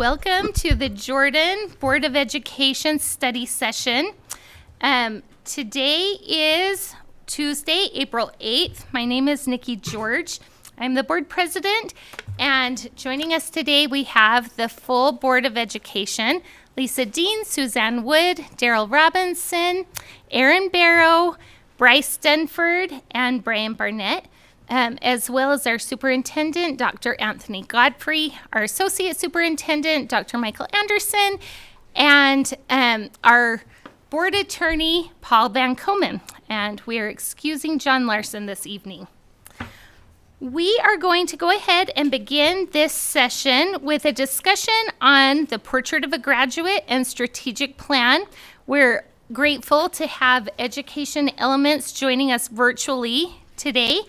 Welcome to the Jordan Board of Education study session. Today is Tuesday, April 8th. My name is Nikki George. I'm the board president, and joining us today we have the full Board of Education: Lisa Dean, Suzanne Wood, Daryl Robinson, Aaron Barrow, Bryce Dunford, and Brian Barnett. As well as our superintendent, Dr. Anthony Godfrey, our associate superintendent, Dr. Michael Anderson, and our board attorney, Paul Van Komen. And we are excusing John Larson this evening. We are going to go ahead and begin this session with a discussion on the Portrait of a Graduate and strategic plan. We're grateful to have Education Elements joining us virtually today.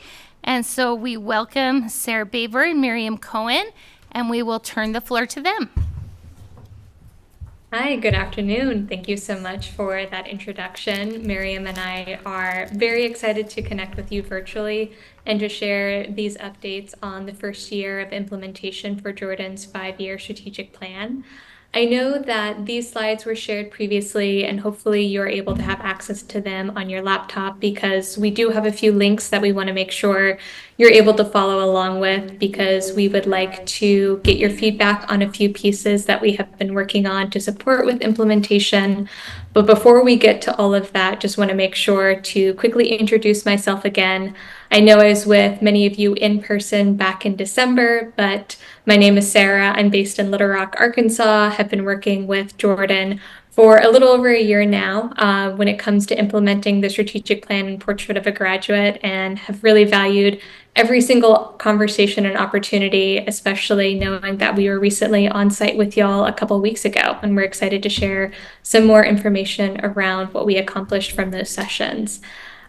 And so we welcome Sarah Baver and Miriam Cohen, and we will turn the floor to them. Hi, good afternoon. Thank you so much for that introduction. Miriam and I are very excited to connect with you virtually and to share these updates on the first year of implementation for Jordan's 5-year strategic plan. I know that these slides were shared previously, and hopefully you're able to have access to them on your laptop, because we do have a few links that we want to make sure you're able to follow along with, because we would like to get your feedback on a few pieces that we have been working on to support with implementation. But before we get to all of that, just want to make sure to quickly introduce myself again. I know I was with many of you in person back in December, but my name is Sarah. I'm based in Little Rock, Arkansas. Have been working with Jordan for a little over a year now when it comes to implementing the strategic plan and Portrait of a Graduate, and have really valued every single conversation and opportunity, especially knowing that we were recently on site with y'all a couple weeks ago, and we're excited to share some more information around what we accomplished from those sessions.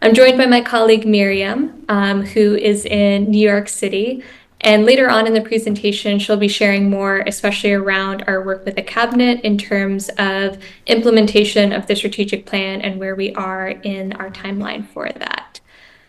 I'm joined by my colleague Miriam, who is in New York City. And later on in the presentation, she'll be sharing more, especially around our work with the cabinet in terms of implementation of the strategic plan and where we are in our timeline for that.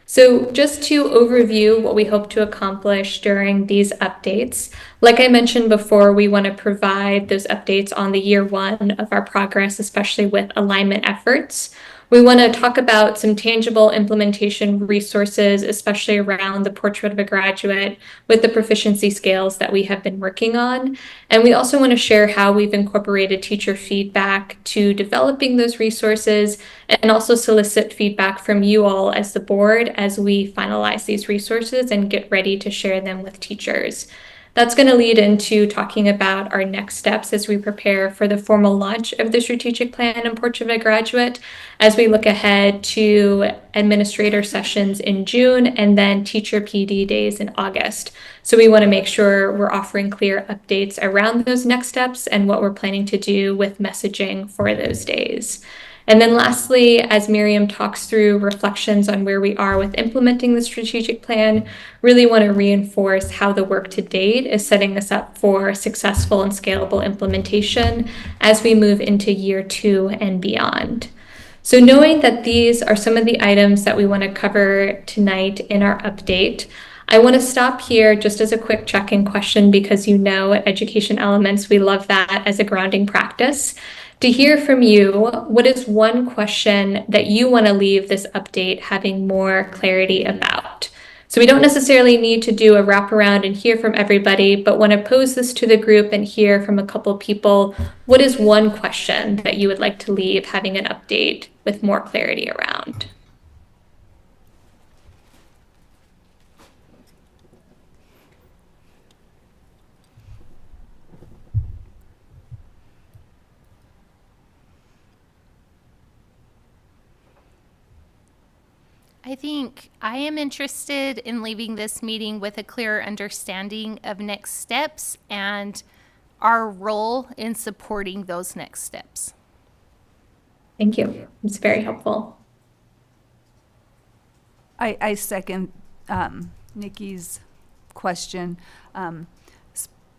So just to overview what we hope to accomplish during these updates, like I mentioned before, we want to provide those updates on the year one of our progress, especially with alignment efforts. We want to talk about some tangible implementation resources, especially around the Portrait of a Graduate with the proficiency scales that we have been working on. And we also want to share how we've incorporated teacher feedback to developing those resources, and also solicit feedback from you all as the board as we finalize these resources and get ready to share them with teachers. That's going to lead into talking about our next steps as we prepare for the formal launch of the strategic plan and Portrait of a Graduate, as we look ahead to administrator sessions in June and then teacher PD days in August. So we want to make sure we're offering clear updates around those next steps and what we're planning to do with messaging for those days. And then lastly, as Miriam talks through reflections on where we are with implementing the strategic plan, really want to reinforce how the work to date is setting us up for successful and scalable implementation as we move into year 2 and beyond. So knowing that these are some of the items that we want to cover tonight in our update, I want to stop here just as a quick check-in question, because you know at Education Elements we love that as a grounding practice. To hear from you, what is one question that you want to leave this update having more clarity about? So we don't necessarily need to do a wraparound and hear from everybody, but want to pose this to the group and hear from a couple people. What is one question that you would like to leave having an update with more clarity around? I think I am interested in leaving this meeting with a clearer understanding of next steps and our role in supporting those next steps. Thank you. It's very helpful. I second Nikki's question,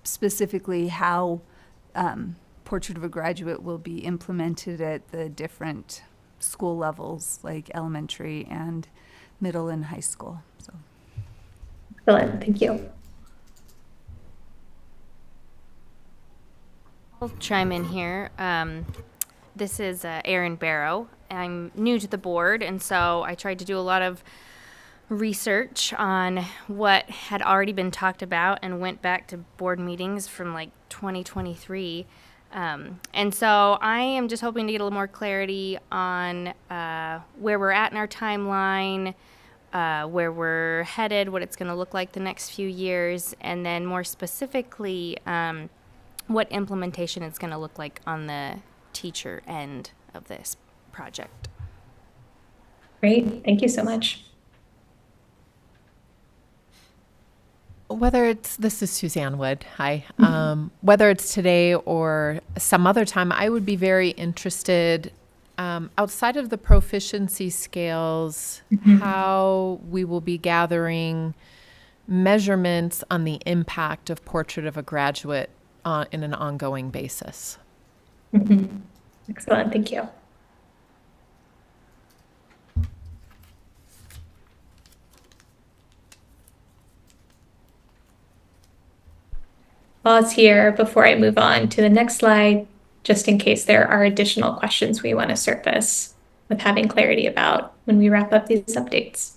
specifically how Portrait of a Graduate will be implemented at the different school levels, like elementary and middle and high school. So, Excellent. Thank you. I'll chime in here. This is Erin Barrow. I'm new to the board, and so I tried to do a lot of research on what had already been talked about and went back to board meetings from like 2023. And so I am just hoping to get a little more clarity on where we're at in our timeline, where we're headed, what it's going to look like the next few years, and then more specifically, what implementation it's going to look like on the teacher end of this project. Great. Thank you so much. This is Suzanne Wood. Hi. Whether it's today or some other time, I would be very interested, outside of the proficiency scales, how we will be gathering measurements on the impact of Portrait of a Graduate in an ongoing basis. Excellent. Thank you. Pause here before I move on to the next slide, just in case there are additional questions we want to surface with having clarity about when we wrap up these updates.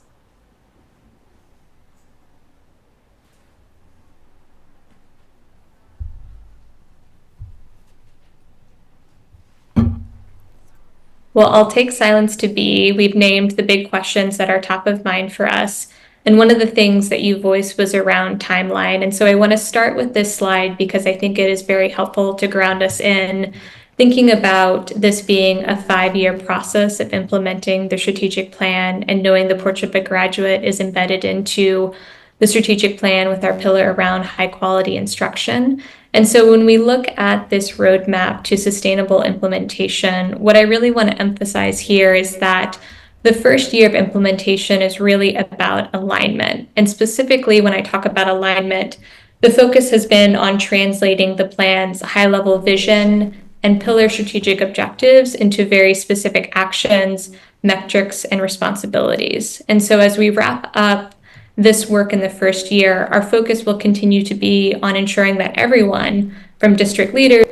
Well, I'll take silence to be. We've named the big questions that are top of mind for us. And one of the things that you voiced was around timeline. And so I want to start with this slide because I think it is very helpful to ground us in thinking about this being a 5-year process of implementing the strategic plan and knowing the Portrait of a Graduate is embedded into the strategic plan with our pillar around high quality instruction. And so when we look at this roadmap to sustainable implementation, what I really want to emphasize here is that the first year of implementation is really about alignment. And specifically, when I talk about alignment, the focus has been on translating the plan's high-level vision and pillar strategic objectives into very specific actions, metrics, and responsibilities. And so as we wrap up this work in the first year, our focus will continue to be on ensuring that everyone, from district leaders,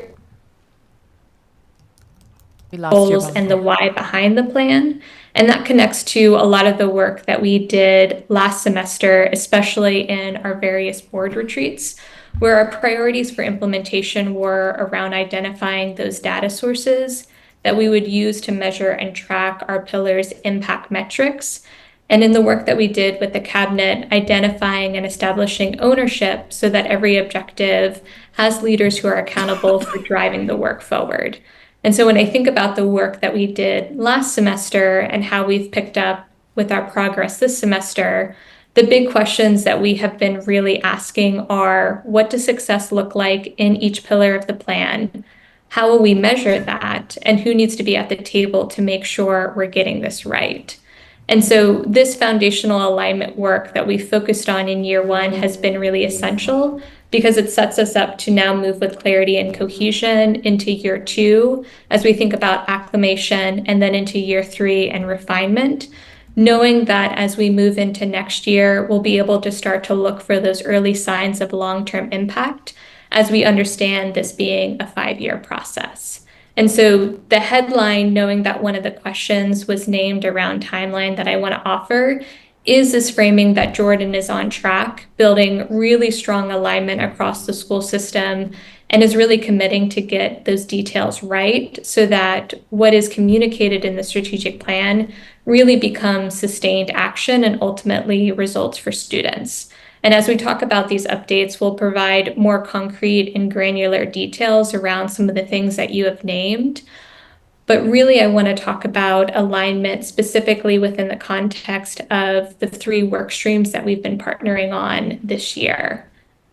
goals, and the why behind the plan. And that connects to a lot of the work that we did last semester, especially in our various board retreats, where our priorities for implementation were around identifying those data sources that we would use to measure and track our pillars' impact metrics. And in the work that we did with the cabinet, identifying and establishing ownership so that every objective has leaders who are accountable for driving the work forward. And so when I think about the work that we did last semester and how we've picked up with our progress this semester, the big questions that we have been really asking are, what does success look like in each pillar of the plan? How will we measure that? And who needs to be at the table to make sure we're getting this right? And so this foundational alignment work that we focused on in year one has been really essential because it sets us up to now move with clarity and cohesion into year two as we think about acclimation, and then into year three and refinement, knowing that as we move into next year, we'll be able to start to look for those early signs of long-term impact as we understand this being a 5-year process. And so the headline, knowing that one of the questions was named around timeline that I want to offer, is this framing that Jordan is on track, building really strong alignment across the school system, and is really committing to get those details right so that what is communicated in the strategic plan really becomes sustained action and ultimately results for students. And as we talk about these updates, we'll provide more concrete and granular details around some of the things that you have named. But really, I want to talk about alignment specifically within the context of the 3 work streams that we've been partnering on this year.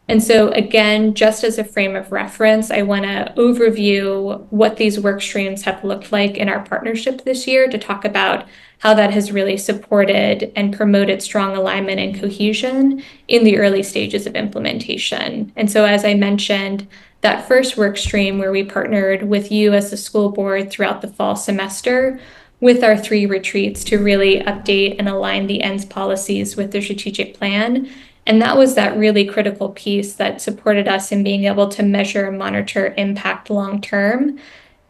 And so again, just as a frame of reference, I want to overview what these work streams have looked like in our partnership this year to talk about how that has really supported and promoted strong alignment and cohesion in the early stages of implementation. And so as I mentioned, that first work stream where we partnered with you as the school board throughout the fall semester with our 3 retreats to really update and align the ends policies with the strategic plan And that was that really critical piece that supported us in being able to measure and monitor impact long term.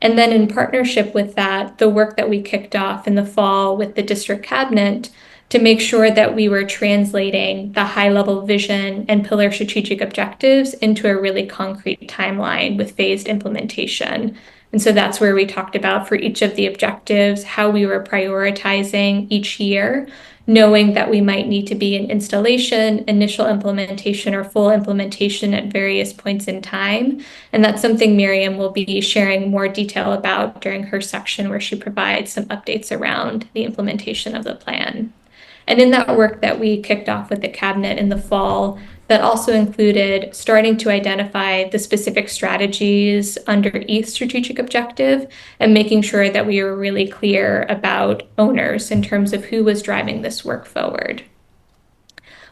And then in partnership with that, the work that we kicked off in the fall with the district cabinet to make sure that we were translating the high-level vision and pillar strategic objectives into a really concrete timeline with phased implementation. And so that's where we talked about for each of the objectives, how we were prioritizing each year, knowing that we might need to be in installation, initial implementation, or full implementation at various points in time. And that's something Miriam will be sharing more detail about during her section where she provides some updates around the implementation of the plan. And in that work that we kicked off with the cabinet in the fall, that also included starting to identify the specific strategies under each strategic objective and making sure that we were really clear about owners in terms of who was driving this work forward.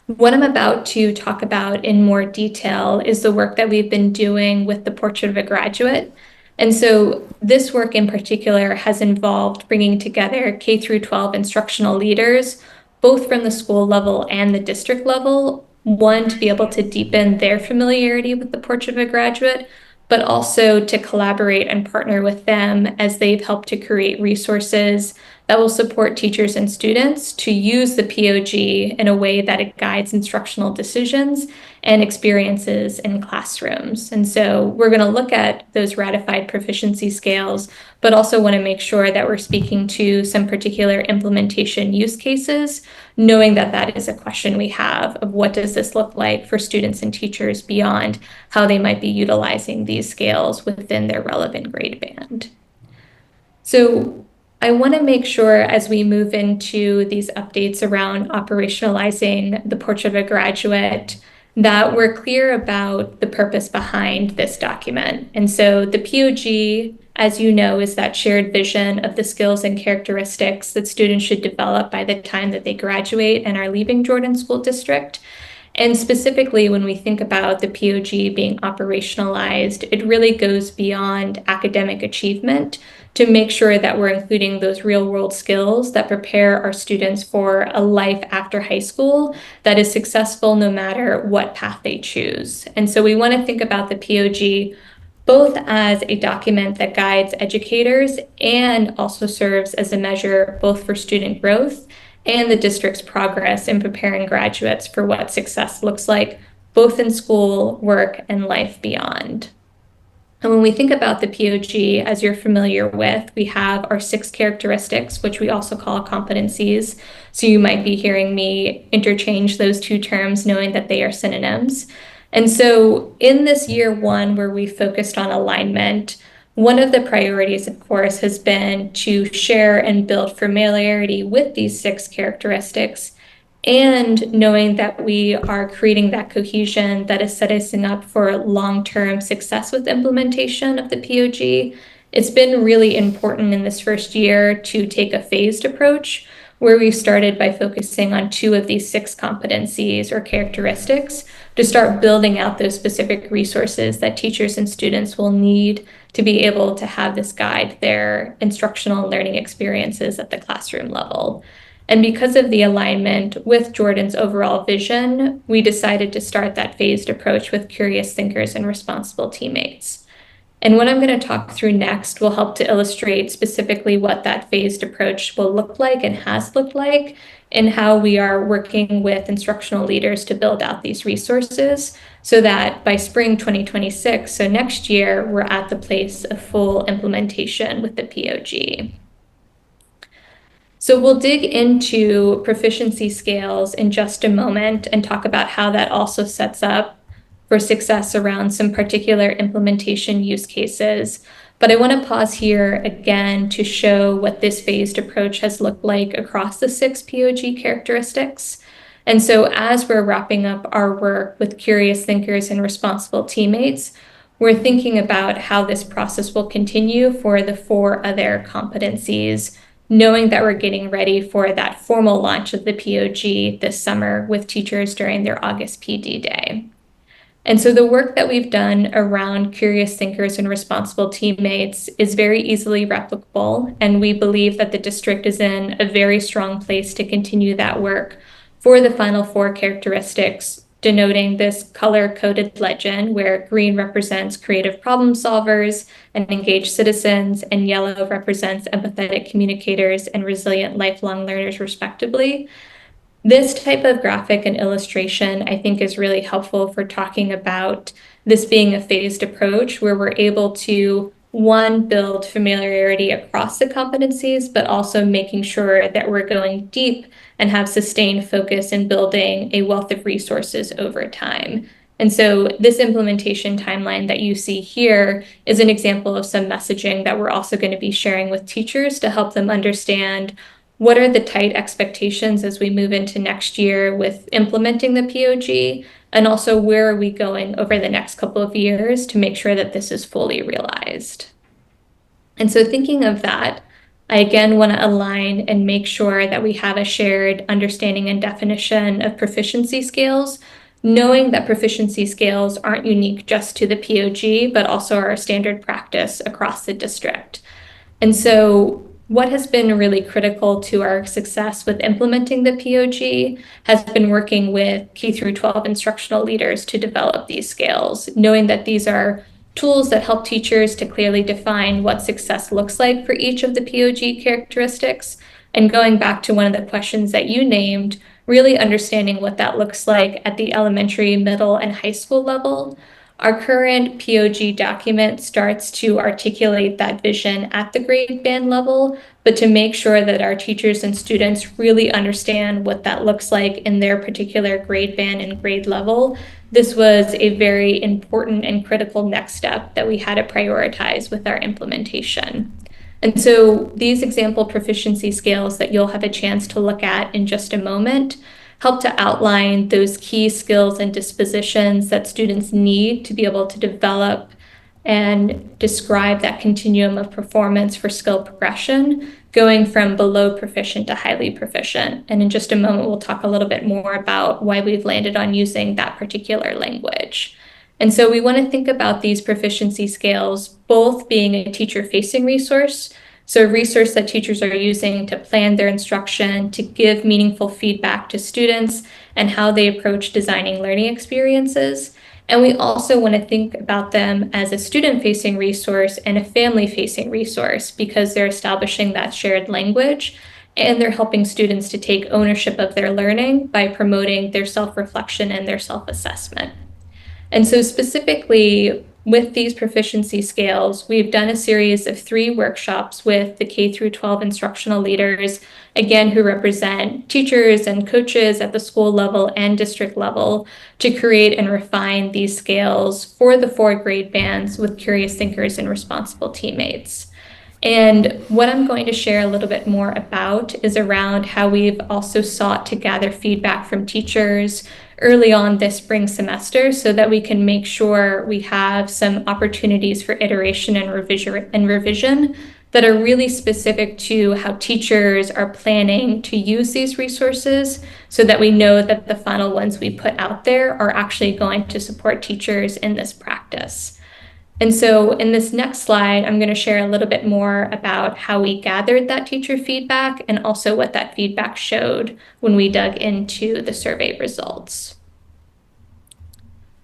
What I'm about to talk about in more detail is the work that we've been doing with the Portrait of a Graduate. And so this work in particular has involved bringing together K through 12 instructional leaders, both from the school level and the district level, one, to be able to deepen their familiarity with the Portrait of a Graduate, but also to collaborate and partner with them as they've helped to create resources that will support teachers and students to use the POG in a way that it guides instructional decisions and experiences in classrooms. And so we're going to look at those ratified proficiency scales, but also want to make sure that we're speaking to some particular implementation use cases, knowing that that is a question we have of what does this look like for students and teachers beyond how they might be utilizing these scales within their relevant grade band. So I want to make sure as we move into these updates around operationalizing the Portrait of a Graduate that we're clear about the purpose behind this document. And so the POG, as you know, is that shared vision of the skills and characteristics that students should develop by the time that they graduate and are leaving Jordan School District. And specifically, when we think about the POG being operationalized, it really goes beyond academic achievement to make sure that we're including those real-world skills that prepare our students for a life after high school that is successful no matter what path they choose. And so we want to think about the POG both as a document that guides educators and also serves as a measure both for student growth and the district's progress in preparing graduates for what success looks like, both in school, work, and life beyond. And when we think about the POG, as you're familiar with, we have our 6 characteristics, which we also call competencies. So you might be hearing me interchange those two terms, knowing that they are synonyms. And so in this year one, where we focused on alignment, one of the priorities, of course, has been to share and build familiarity with these 6 characteristics, and knowing that we are creating that cohesion that is setting up for long-term success with implementation of the POG. It's been really important in this first year to take a phased approach, where we started by focusing on 2 of these 6 competencies or characteristics to start building out those specific resources that teachers and students will need to be able to have this guide their instructional and learning experiences at the classroom level. And because of the alignment with Jordan's overall vision, we decided to start that phased approach with curious thinkers and responsible teammates. And what I'm going to talk through next will help to illustrate specifically what that phased approach will look like and has looked like, and how we are working with instructional leaders to build out these resources so that by spring 2026, so next year, we're at the place of full implementation with the POG. So we'll dig into proficiency scales in just a moment and talk about how that also sets up for success around some particular implementation use cases. But I want to pause here again to show what this phased approach has looked like across the 6 POG characteristics. And so as we're wrapping up our work with curious thinkers and responsible teammates, we're thinking about how this process will continue for the 4 other competencies, knowing that we're getting ready for that formal launch of the POG this summer with teachers during their August PD Day. And so the work that we've done around curious thinkers and responsible teammates is very easily replicable, and we believe that the district is in a very strong place to continue that work for the final 4 characteristics denoting this color-coded legend where green represents creative problem solvers and engaged citizens, and yellow represents empathetic communicators and resilient lifelong learners, respectively. This type of graphic and illustration, I think, is really helpful for talking about this being a phased approach where we're able to, one, build familiarity across the competencies, but also making sure that we're going deep and have sustained focus in building a wealth of resources over time. And so this implementation timeline that you see here is an example of some messaging that we're also going to be sharing with teachers to help them understand what are the tight expectations as we move into next year with implementing the POG, and also where are we going over the next couple of years to make sure that this is fully realized. And so thinking of that, I again want to align and make sure that we have a shared understanding and definition of proficiency scales, knowing that proficiency scales aren't unique just to the POG, but also are a standard practice across the district. And so what has been really critical to our success with implementing the POG has been working with K through 12 instructional leaders to develop these scales, knowing that these are tools that help teachers to clearly define what success looks like for each of the POG characteristics. And going back to one of the questions that you named, really understanding what that looks like at the elementary, middle, and high school level. Our current POG document starts to articulate that vision at the grade band level, but to make sure that our teachers and students really understand what that looks like in their particular grade band and grade level, this was a very important and critical next step that we had to prioritize with our implementation. And so these example proficiency scales that you'll have a chance to look at in just a moment help to outline those key skills and dispositions that students need to be able to develop and describe that continuum of performance for skill progression, going from below proficient to highly proficient. And in just a moment, we'll talk a little bit more about why we've landed on using that particular language. And so we want to think about these proficiency scales both being a teacher-facing resource, so a resource that teachers are using to plan their instruction, to give meaningful feedback to students, and how they approach designing learning experiences. And we also want to think about them as a student-facing resource and a family-facing resource because they're establishing that shared language and they're helping students to take ownership of their learning by promoting their self-reflection and their self-assessment. And so specifically with these proficiency scales, we've done a series of 3 workshops with the K through 12 instructional leaders, again, who represent teachers and coaches at the school level and district level to create and refine these scales for the 4 grade bands with curious thinkers and responsible teammates. And what I'm going to share a little bit more about is around how we've also sought to gather feedback from teachers early on this spring semester so that we can make sure we have some opportunities for iteration and revision that are really specific to how teachers are planning to use these resources so that we know that the final ones we put out there are actually going to support teachers in this practice. And so in this next slide, I'm going to share a little bit more about how we gathered that teacher feedback and also what that feedback showed when we dug into the survey results.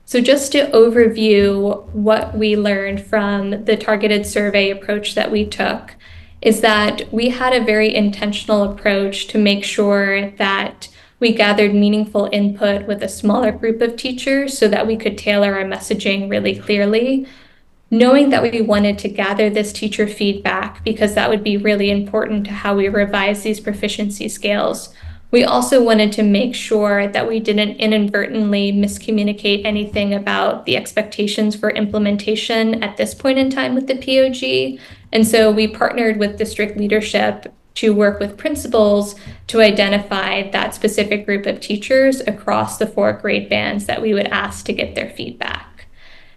So just to overview what we learned from the targeted survey approach that we took is that we had a very intentional approach to make sure that we gathered meaningful input with a smaller group of teachers so that we could tailor our messaging really clearly. Knowing that we wanted to gather this teacher feedback because that would be really important to how we revise these proficiency scales, we also wanted to make sure that we didn't inadvertently miscommunicate anything about the expectations for implementation at this point in time with the POG. And so we partnered with district leadership to work with principals to identify that specific group of teachers across the 4 grade bands that we would ask to get their feedback.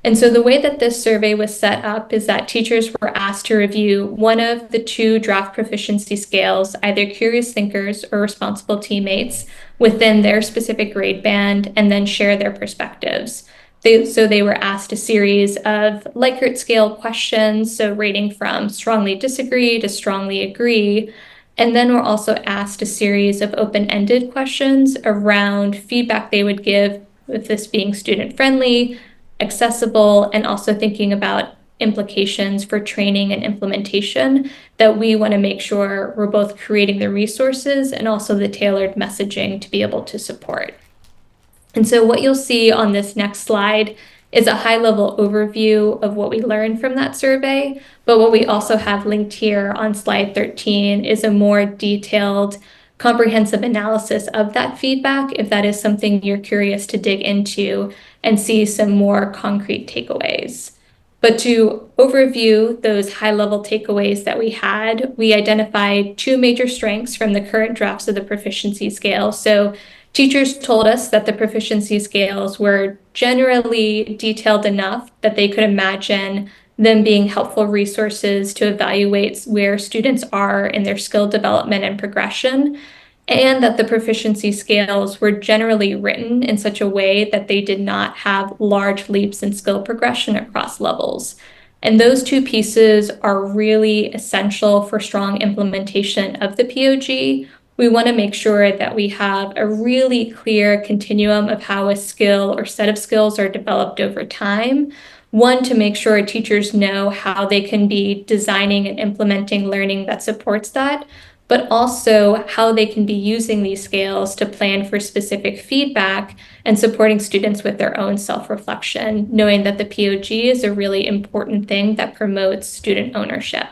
And so the way that this survey was set up is that teachers were asked to review one of the 2 draft proficiency scales, either curious thinkers or responsible teammates, within their specific grade band, and then share their perspectives. So they were asked a series of Likert scale questions, so rating from strongly disagree to strongly agree. And then we're also asked a series of open-ended questions around feedback they would give with this being student-friendly, accessible, and also thinking about implications for training and implementation, that we want to make sure we're both creating the resources and also the tailored messaging to be able to support. And so what you'll see on this next slide is a high-level overview of what we learned from that survey, but what we also have linked here on slide 13 is a more detailed, comprehensive analysis of that feedback, if that is something you're curious to dig into and see some more concrete takeaways. But to overview those high-level takeaways that we had, we identified two major strengths from the current drafts of the proficiency scale. So teachers told us that the proficiency scales were generally detailed enough that they could imagine them being helpful resources to evaluate where students are in their skill development and progression, and that the proficiency scales were generally written in such a way that they did not have large leaps in skill progression across levels. And those two pieces are really essential for strong implementation of the POG. We want to make sure that we have a really clear continuum of how a skill or set of skills are developed over time. One, to make sure teachers know how they can be designing and implementing learning that supports that, but also how they can be using these scales to plan for specific feedback and supporting students with their own self-reflection, knowing that the POG is a really important thing that promotes student ownership.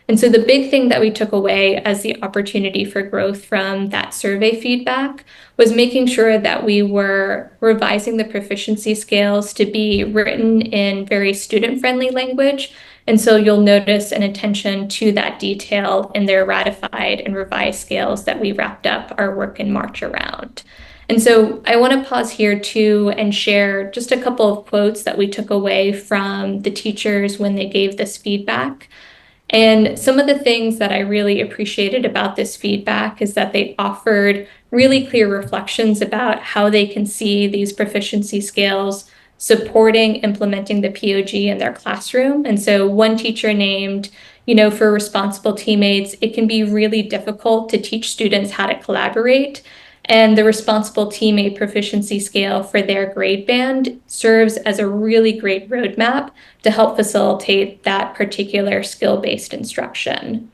And so the big thing that we took away as the opportunity for growth from that survey feedback was making sure that we were revising the proficiency scales to be written in very student-friendly language. And so you'll notice an attention to that detail in their ratified and revised scales that we wrapped up our work in March around. And so I want to pause here too and share just a couple of quotes that we took away from the teachers when they gave this feedback. And some of the things that I really appreciated about this feedback is that they offered really clear reflections about how they can see these proficiency scales supporting implementing the POG in their classroom. And so one teacher named, for responsible teammates, it can be really difficult to teach students how to collaborate. And the responsible teammate proficiency scale for their grade band serves as a really great roadmap to help facilitate that particular skill-based instruction.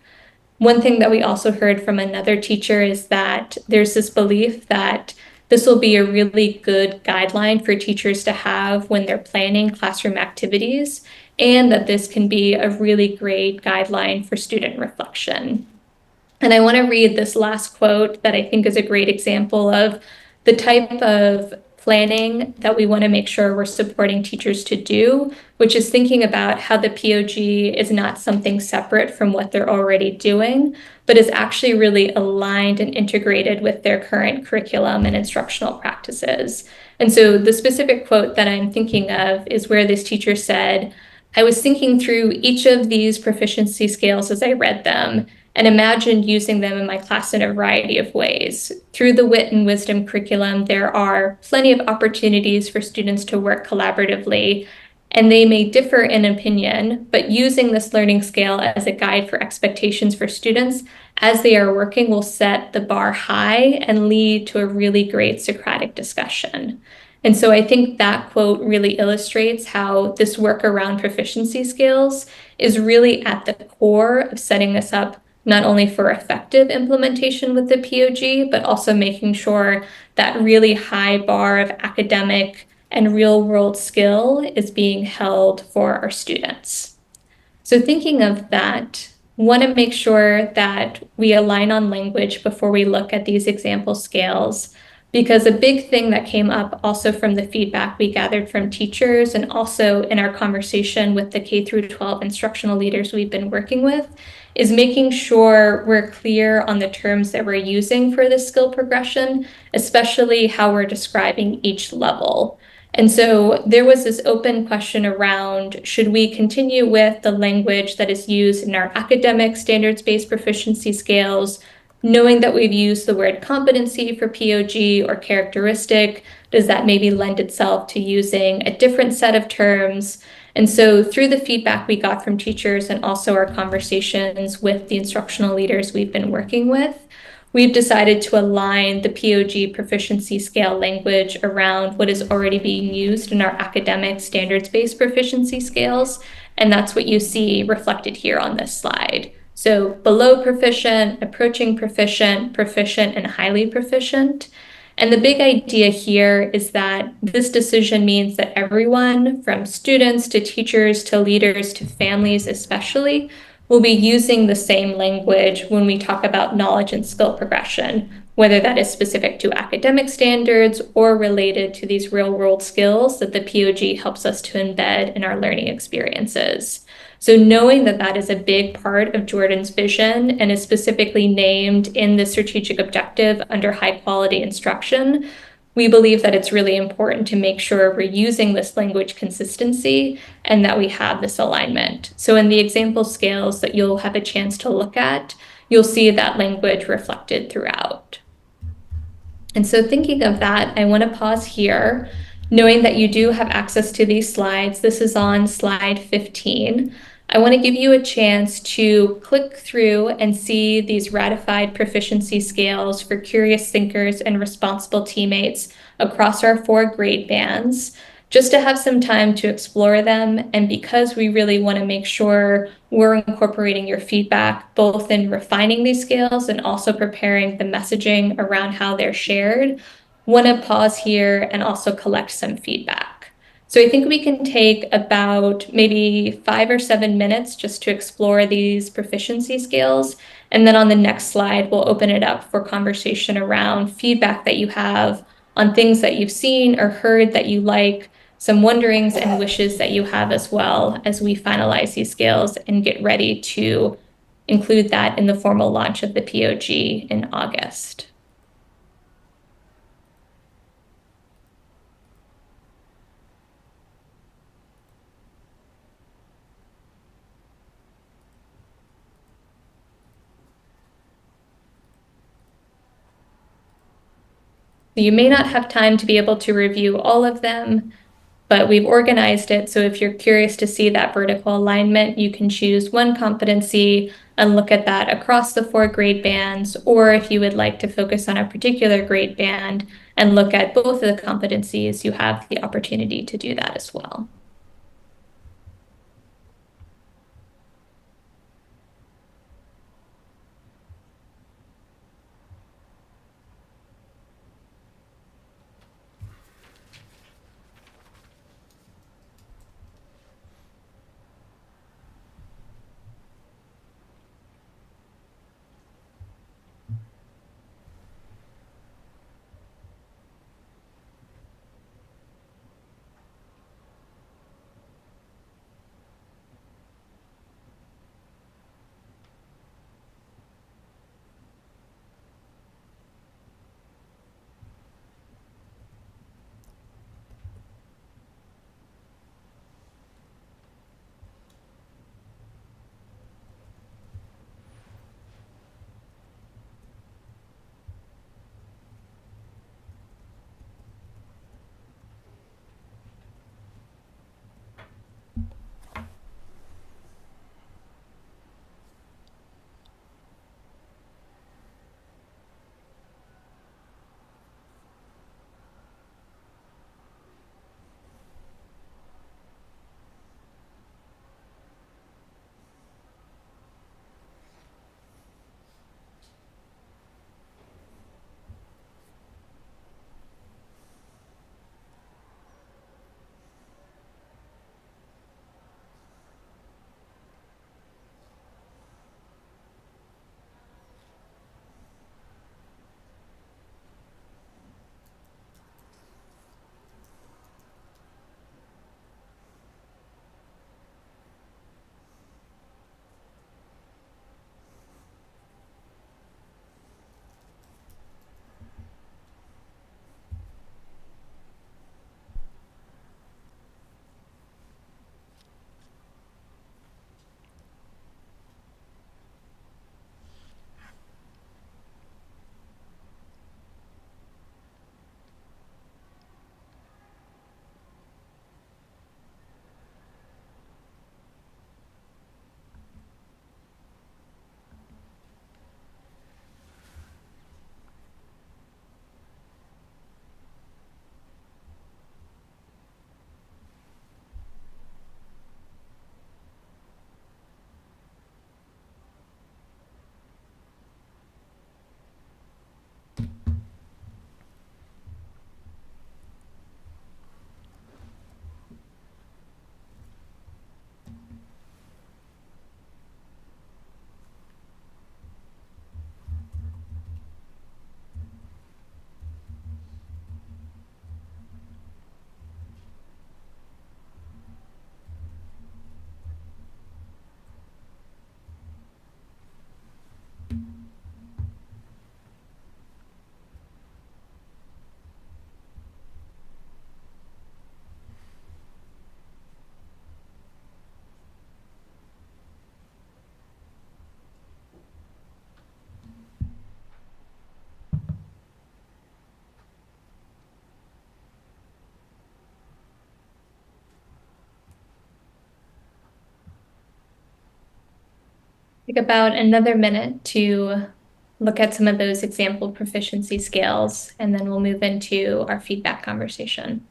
One thing that we also heard from another teacher is that there's this belief that this will be a really good guideline for teachers to have when they're planning classroom activities, and that this can be a really great guideline for student reflection. And I want to read this last quote that I think is a great example of the type of planning that we want to make sure we're supporting teachers to do, which is thinking about how the POG is not something separate from what they're already doing, but is actually really aligned and integrated with their current curriculum and instructional practices. And so the specific quote that I'm thinking of is where this teacher said, "I was thinking through each of these proficiency scales as I read them, and imagined using them in my class in a variety of ways. Through the Wit and Wisdom curriculum, there are plenty of opportunities for students to work collaboratively, and they may differ in opinion, but using this learning scale as a guide for expectations for students as they are working will set the bar high and lead to a really great Socratic discussion." And so I think that quote really illustrates how this work around proficiency skills is really at the core of setting us up not only for effective implementation with the POG, but also making sure that really high bar of academic and real-world skill is being held for our students. So thinking of that, want to make sure that we align on language before we look at these example scales, because a big thing that came up also from the feedback we gathered from teachers and also in our conversation with the K through 12 instructional leaders we've been working with is making sure we're clear on the terms that we're using for this skill progression, especially how we're describing each level. And so there was this open question around, should we continue with the language that is used in our academic standards-based proficiency scales, knowing that we've used the word competency for POG or characteristic? Does that maybe lend itself to using a different set of terms? And so through the feedback we got from teachers and also our conversations with the instructional leaders we've been working with, we've decided to align the POG proficiency scale language around what is already being used in our academic standards-based proficiency scales. And that's what you see reflected here on this slide. So below proficient, approaching proficient, proficient, and highly proficient. And the big idea here is that this decision means that everyone, from students to teachers to leaders to families especially, will be using the same language when we talk about knowledge and skill progression, whether that is specific to academic standards or related to these real-world skills that the POG helps us to embed in our learning experiences. So knowing that that is a big part of Jordan's vision and is specifically named in the strategic objective under high quality instruction, we believe that it's really important to make sure we're using this language consistency and that we have this alignment. So in the example scales that you'll have a chance to look at, you'll see that language reflected throughout. And so thinking of that, I want to pause here, knowing that you do have access to these slides. This is on slide 15. I want to give you a chance to click through and see these ratified proficiency scales for curious thinkers and responsible teammates across our 4 grade bands, just to have some time to explore them. And because we really want to make sure we're incorporating your feedback, both in refining these scales and also preparing the messaging around how they're shared, want to pause here and also collect some feedback. So I think we can take about maybe 5 or 7 minutes just to explore these proficiency scales. And then on the next slide, we'll open it up for conversation around feedback that you have on things that you've seen or heard that you like, some wonderings and wishes that you have as well as we finalize these scales and get ready to include that in the formal launch of the POG in August. You may not have time to be able to review all of them, but we've organized it so if you're curious to see that vertical alignment, you can choose one competency and look at that across the 4 grade bands, or if you would like to focus on a particular grade band and look at both of the competencies, you have the opportunity to do that as well. Take about another minute to look at some of those example proficiency scales, and then we'll move into our feedback conversation.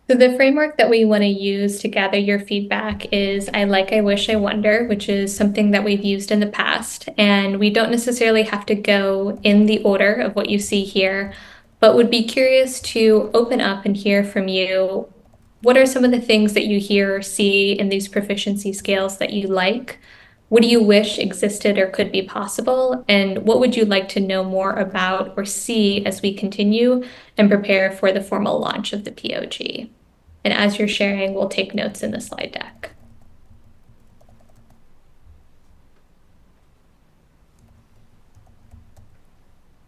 So the framework that we want to use to gather your feedback is I like, I wish, I wonder, which is something that we've used in the past. And we don't necessarily have to go in the order of what you see here, but would be curious to open up and hear from you. What are some of the things that you hear or see in these proficiency scales that you like? What do you wish existed or could be possible? And what would you like to know more about or see as we continue and prepare for the formal launch of the POG? And as you're sharing, we'll take notes in the slide deck.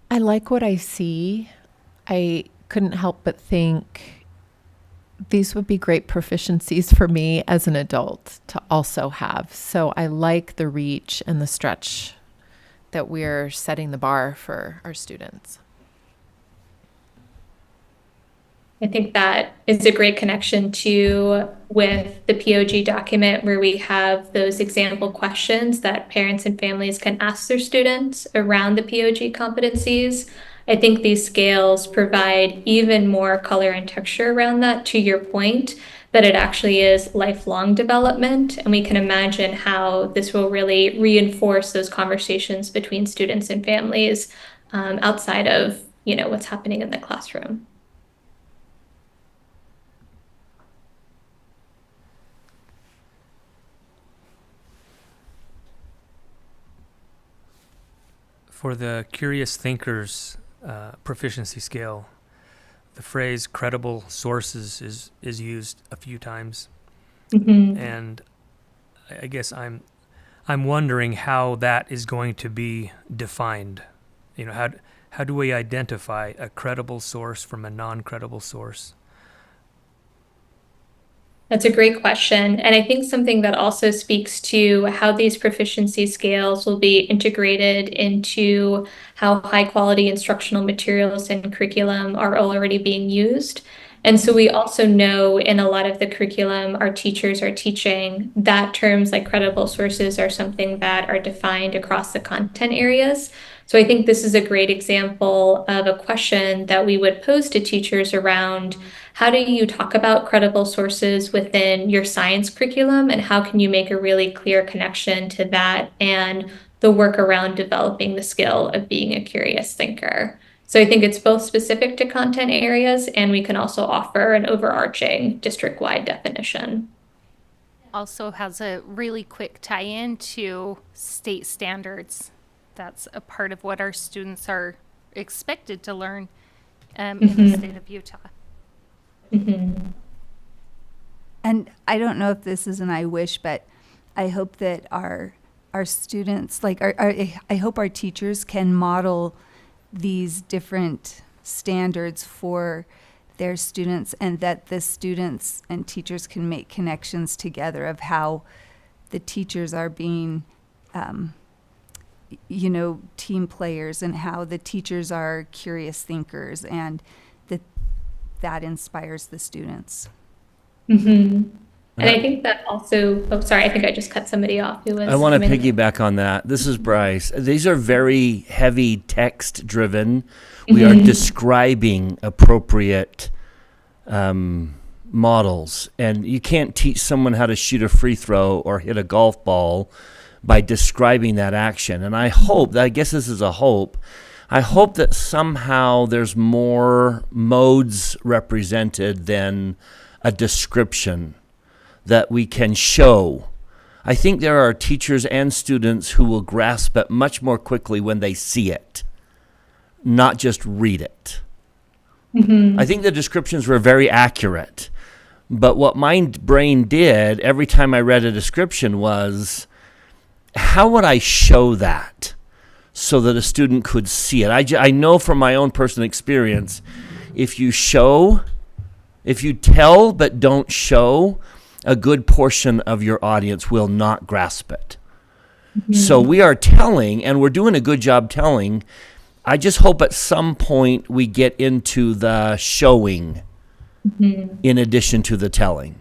I like what I see. I couldn't help but think these would be great proficiencies for me as an adult to also have. So I like the reach and the stretch that we're setting the bar for our students. I think that is a great connection to with the POG document where we have those example questions that parents and families can ask their students around the POG competencies. I think these scales provide even more color and texture around that, to your point, that it actually is lifelong development. And we can imagine how this will really reinforce those conversations between students and families outside of, what's happening in the classroom. For the Curious Thinkers proficiency scale, the phrase credible sources is used a few times. Mm-hmm. And I guess I'm wondering how that is going to be defined. How do we identify a credible source from a non-credible source? That's a great question. And I think something that also speaks to how these proficiency scales will be integrated into how high quality instructional materials and curriculum are already being used. And so we also know in a lot of the curriculum our teachers are teaching that terms like credible sources are something that are defined across the content areas. So I think this is a great example of a question that we would pose to teachers around how do you talk about credible sources within your science curriculum, and how can you make a really clear connection to that and the work around developing the skill of being a curious thinker. So I think it's both specific to content areas, and we can also offer an overarching district-wide definition. Also has a really quick tie-in to state standards. That's a part of what our students are expected to learn in the state of Utah. Mm-hmm. And I don't know if this is an I wish, but I hope that our students, I hope our teachers can model these different standards for their students, and that the students and teachers can make connections together of how the teachers are being team players, and how the teachers are curious thinkers, and that inspires the students. Mm-hmm. And I think that also, I think I just cut somebody off who was. I want to coming in. piggyback on that. This is Bryce. These are very heavy text driven. We are describing appropriate models, and you can't teach someone how to shoot a free throw or hit a golf ball by describing that action. And I guess this is a hope, I hope that somehow there's more modes represented than a description. that we can show. I think there are teachers and students who will grasp it much more quickly when they see it, not just read it. I think the descriptions were very accurate, but what my brain did every time I read a description was, how would I show that so that a student could see it? I know from my own personal experience, if you tell but don't show, a good portion of your audience will not grasp it. So we are telling, and we're doing a good job telling. I just hope at some point we get into the showing in addition to the telling.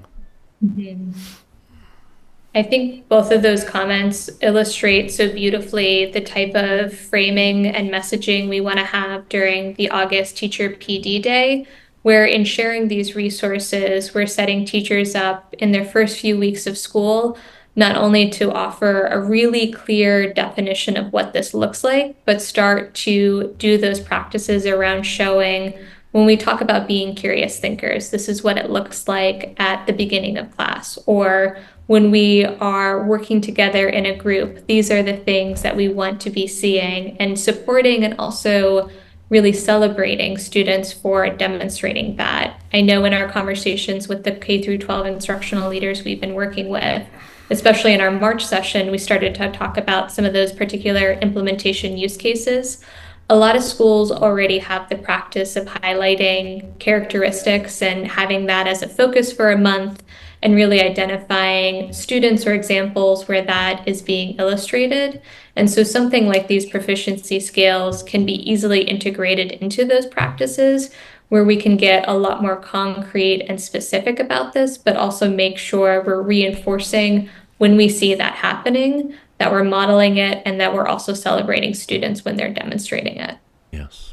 I think both of those comments illustrate so beautifully the type of framing and messaging we want to have during the August Teacher PD Day, where in sharing these resources, we're setting teachers up in their first few weeks of school, not only to offer a really clear definition of what this looks like, but start to do those practices around showing, when we talk about being curious thinkers, this is what it looks like at the beginning of class, or when we are working together in a group, these are the things that we want to be seeing, and supporting and also really celebrating students for demonstrating that. I know in our conversations with the K through 12 instructional leaders we've been working with, especially in our March session, we started to talk about some of those particular implementation use cases. A lot of schools already have the practice of highlighting characteristics and having that as a focus for a month, and really identifying students or examples where that is being illustrated. And so something like these proficiency scales can be easily integrated into those practices, where we can get a lot more concrete and specific about this, but also make sure we're reinforcing when we see that happening, that we're modeling it, and that we're also celebrating students when they're demonstrating it. Yes.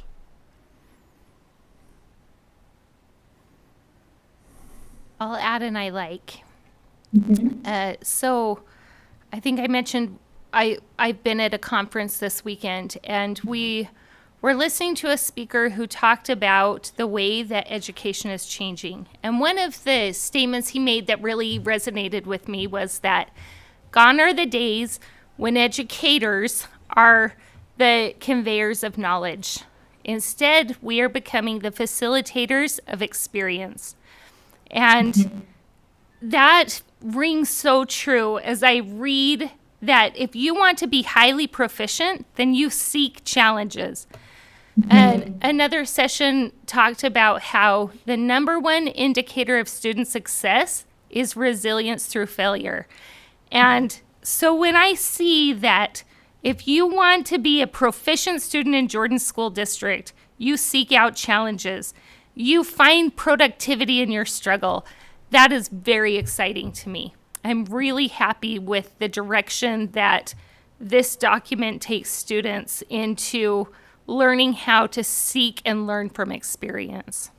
I'll add an I like. So I think I mentioned I've been at a conference this weekend, and we were listening to a speaker who talked about the way that education is changing. And one of the statements he made that really resonated with me was that gone are the days when educators are the conveyors of knowledge. Instead, we are becoming the facilitators of experience. And that rings so true as I read that if you want to be highly proficient, then you seek challenges. And another session talked about how the number one indicator of student success is resilience through failure. And so when I see that if you want to be a proficient student in Jordan School District, you seek out challenges. You find productivity in your struggle. That is very exciting to me. I'm really happy with the direction that this document takes students into learning how to seek and learn from experience.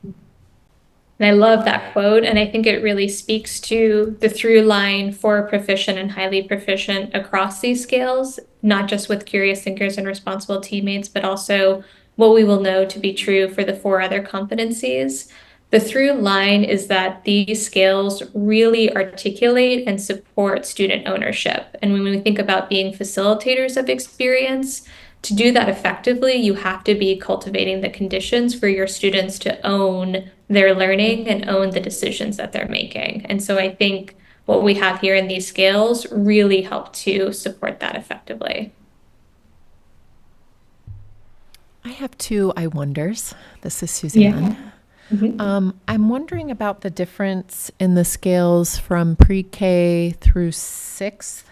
And I love that quote, and I think it really speaks to the through line for proficient and highly proficient across these scales, not just with curious thinkers and responsible teammates, but also what we will know to be true for the 4 other competencies. The through line is that these scales really articulate and support student ownership. And when we think about being facilitators of experience, to do that effectively, you have to be cultivating the conditions for your students to own their learning and own the decisions that they're making. And so I think what we have here in these scales really help to support that effectively. I have 2 I wonders. This is Suzanne. I'm wondering about the difference in the scales from pre-K through 6th,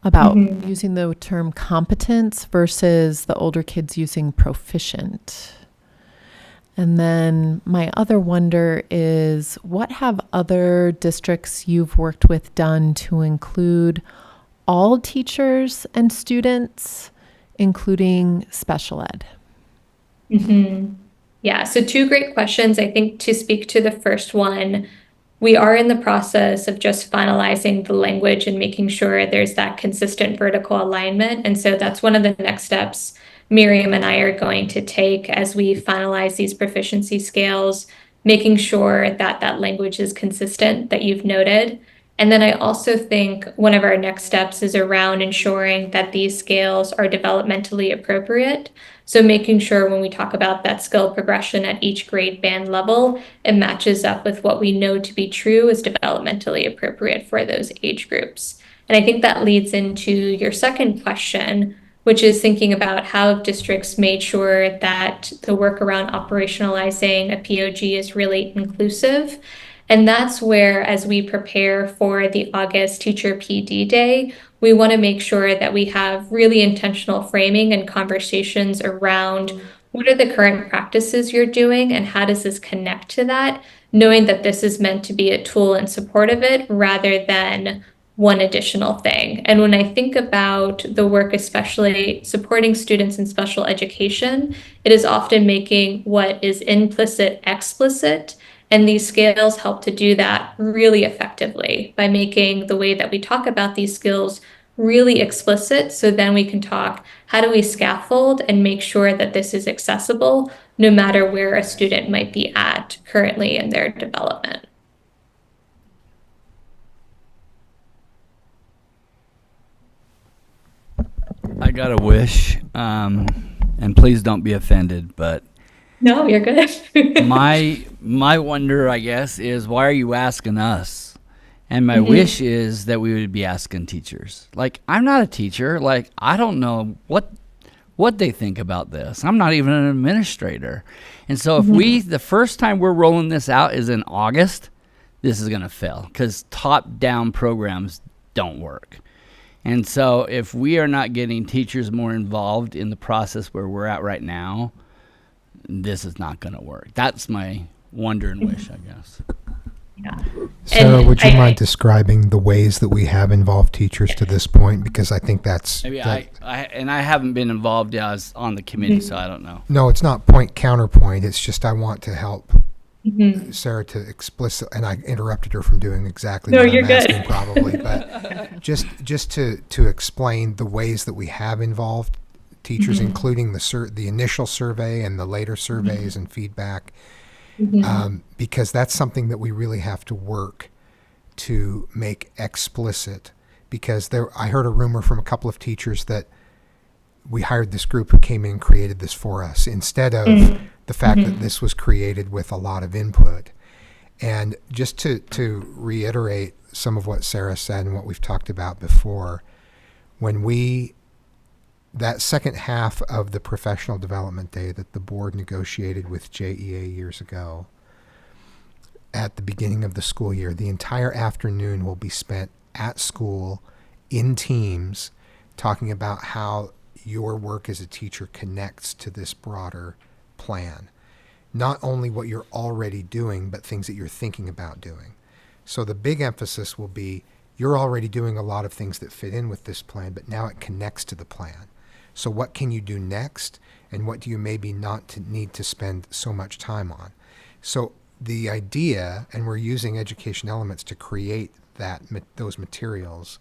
about using the term competence versus the older kids using proficient. And then my other wonder is, what have other districts you've worked with done to include all teachers and students, including special ed? Yeah, so 2 great questions. I think to speak to the first one, we are in the process of just finalizing the language and making sure there's that consistent vertical alignment. And so that's one of the next steps Miriam and I are going to take as we finalize these proficiency scales, making sure that that language is consistent that you've noted. And then I also think one of our next steps is around ensuring that these scales are developmentally appropriate. So making sure when we talk about that skill progression at each grade band level, it matches up with what we know to be true is developmentally appropriate for those age groups. And I think that leads into your second question, which is thinking about how districts made sure that the work around operationalizing a POG is really inclusive. And that's where, as we prepare for the August Teacher PD Day, we want to make sure that we have really intentional framing and conversations around what are the current practices you're doing and how does this connect to that, knowing that this is meant to be a tool in support of it rather than one additional thing. And when I think about the work, especially supporting students in special education, it is often making what is implicit explicit. And these scales help to do that really effectively by making the way that we talk about these skills really explicit. So then we can talk, how do we scaffold and make sure that this is accessible no matter where a student might be at currently in their development. I got a wish, and please don't be offended, but No, you're good. my wonder, I guess, is why are you asking us? And my wish is that we would be asking teachers. Like, I'm not a teacher. Like, I don't know what they think about this. I'm not even an administrator. And so if the first time we're rolling this out is in August, this is going to fail because top-down programs don't work. And so if we are not getting teachers more involved in the process where we're at right now, this is not going to work. That's my wonder and wish, I guess. Yeah. Sarah, And would you I- mind describing the ways that we have involved teachers to this point? Because I think that's... Maybe that- I haven't been involved. I was on the committee, so I don't know. No, it's not point counterpoint. It's just I want to help Sarah to explicit, and I interrupted her from doing exactly No, what you're I'm good. asking probably, but just to explain the ways that we have involved teachers, including the initial survey and the later surveys and feedback, because that's something that we really have to work to make explicit. Because I heard a rumor from a couple of teachers that we hired this group who came in and created this for us instead of the fact that this was created with a lot of input. And just to reiterate some of what Sarah said and what we've talked about before, that second half of the professional development day that the board negotiated with JEA years ago, at the beginning of the school year, the entire afternoon will be spent at school in teams talking about how your work as a teacher connects to this broader plan. Not only what you're already doing, but things that you're thinking about doing. So the big emphasis will be you're already doing a lot of things that fit in with this plan, but now it connects to the plan. So what can you do next, and what do you maybe not need to spend so much time on? So the idea, and we're using education elements to create those materials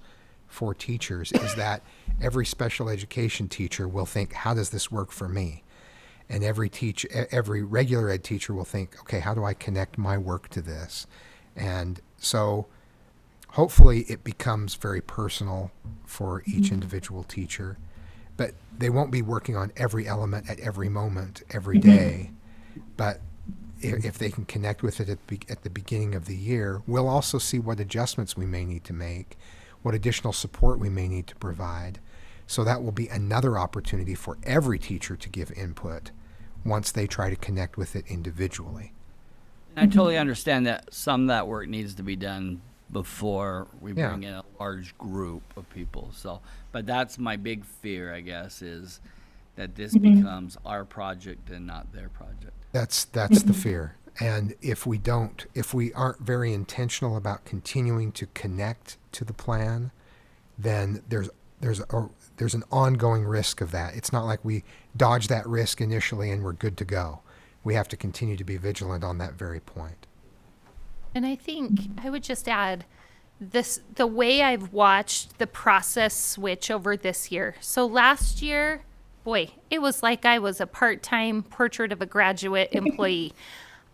for teachers, is that every special education teacher will think, how does this work for me? And every regular ed teacher will think, okay, how do I connect my work to this? And so hopefully it becomes very personal for each individual teacher, but they won't be working on every element at every moment, every day. But if they can connect with it at the beginning of the year, we'll also see what adjustments we may need to make, what additional support we may need to provide. So that will be another opportunity for every teacher to give input once they try to connect with it individually. And I totally understand that some of that work needs to be done before we Yeah. bring in a large group of people. So, but that's my big fear, I guess, is that this becomes our project and not their project. That's the fear. And if we aren't very intentional about continuing to connect to the plan, then there's an ongoing risk of that. It's not like we dodge that risk initially and we're good to go. We have to continue to be vigilant on that very point. And I think I would just add the way I've watched the process switch over this year. So last year, boy, it was like I was a part-time Portrait of a Graduate employee.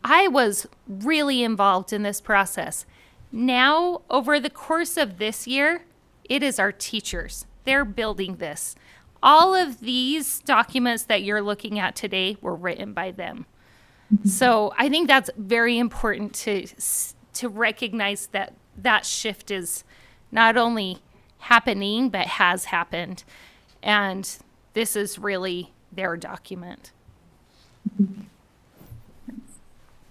I was really involved in this process. Now, over the course of this year, it is our teachers. They're building this. All of these documents that you're looking at today were written by them. So I think that's very important to recognize that that shift is not only happening, but has happened. And this is really their document. So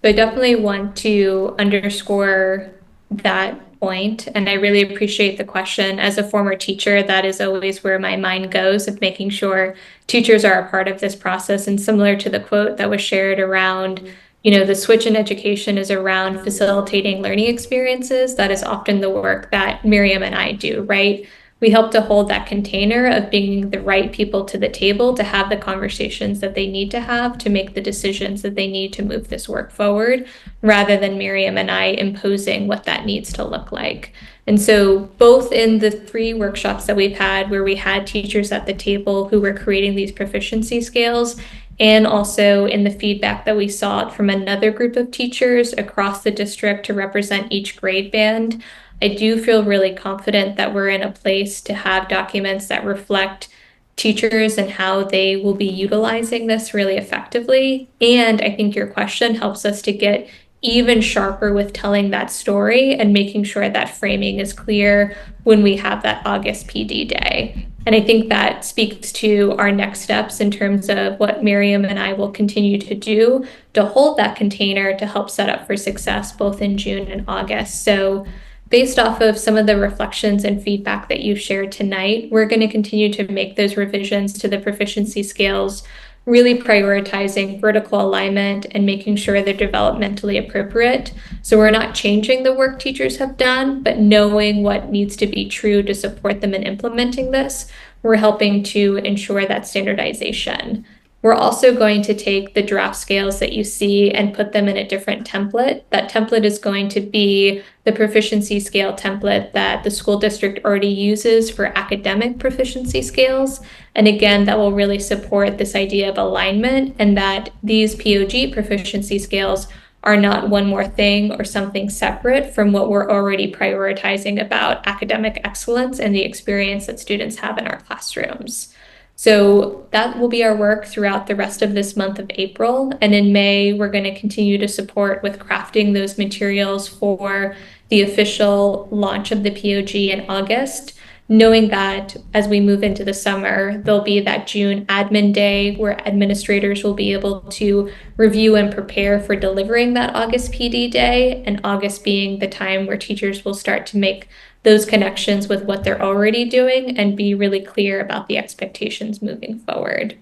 I definitely want to underscore that point, and I really appreciate the question. As a former teacher, that is always where my mind goes, of making sure teachers are a part of this process. And similar to the quote that was shared around, the switch in education is around facilitating learning experiences. That is often the work that Miriam and I do, right? We help to hold that container of bringing the right people to the table to have the conversations that they need to have to make the decisions that they need to move this work forward, rather than Miriam and I imposing what that needs to look like. And so both in the 3 workshops that we've had where we had teachers at the table who were creating these proficiency scales, and also in the feedback that we sought from another group of teachers across the district to represent each grade band, I do feel really confident that we're in a place to have documents that reflect teachers and how they will be utilizing this really effectively. And I think your question helps us to get even sharper with telling that story and making sure that framing is clear when we have that August PD day. And I think that speaks to our next steps in terms of what Miriam and I will continue to do to hold that container to help set up for success both in June and August. So based off of some of the reflections and feedback that you've shared tonight, we're going to continue to make those revisions to the proficiency scales, really prioritizing vertical alignment and making sure they're developmentally appropriate. So we're not changing the work teachers have done, but knowing what needs to be true to support them in implementing this, we're helping to ensure that standardization. We're also going to take the draft scales that you see and put them in a different template. That template is going to be the proficiency scale template that the school district already uses for academic proficiency scales. And again, that will really support this idea of alignment, and that these POG proficiency scales are not one more thing or something separate from what we're already prioritizing about academic excellence and the experience that students have in our classrooms. So that will be our work throughout the rest of this month of April. And in May, we're going to continue to support with crafting those materials for the official launch of the POG in August, knowing that as we move into the summer, there'll be that June admin day where administrators will be able to review and prepare for delivering that August PD day, and August being the time where teachers will start to make those connections with what they're already doing and be really clear about the expectations moving forward.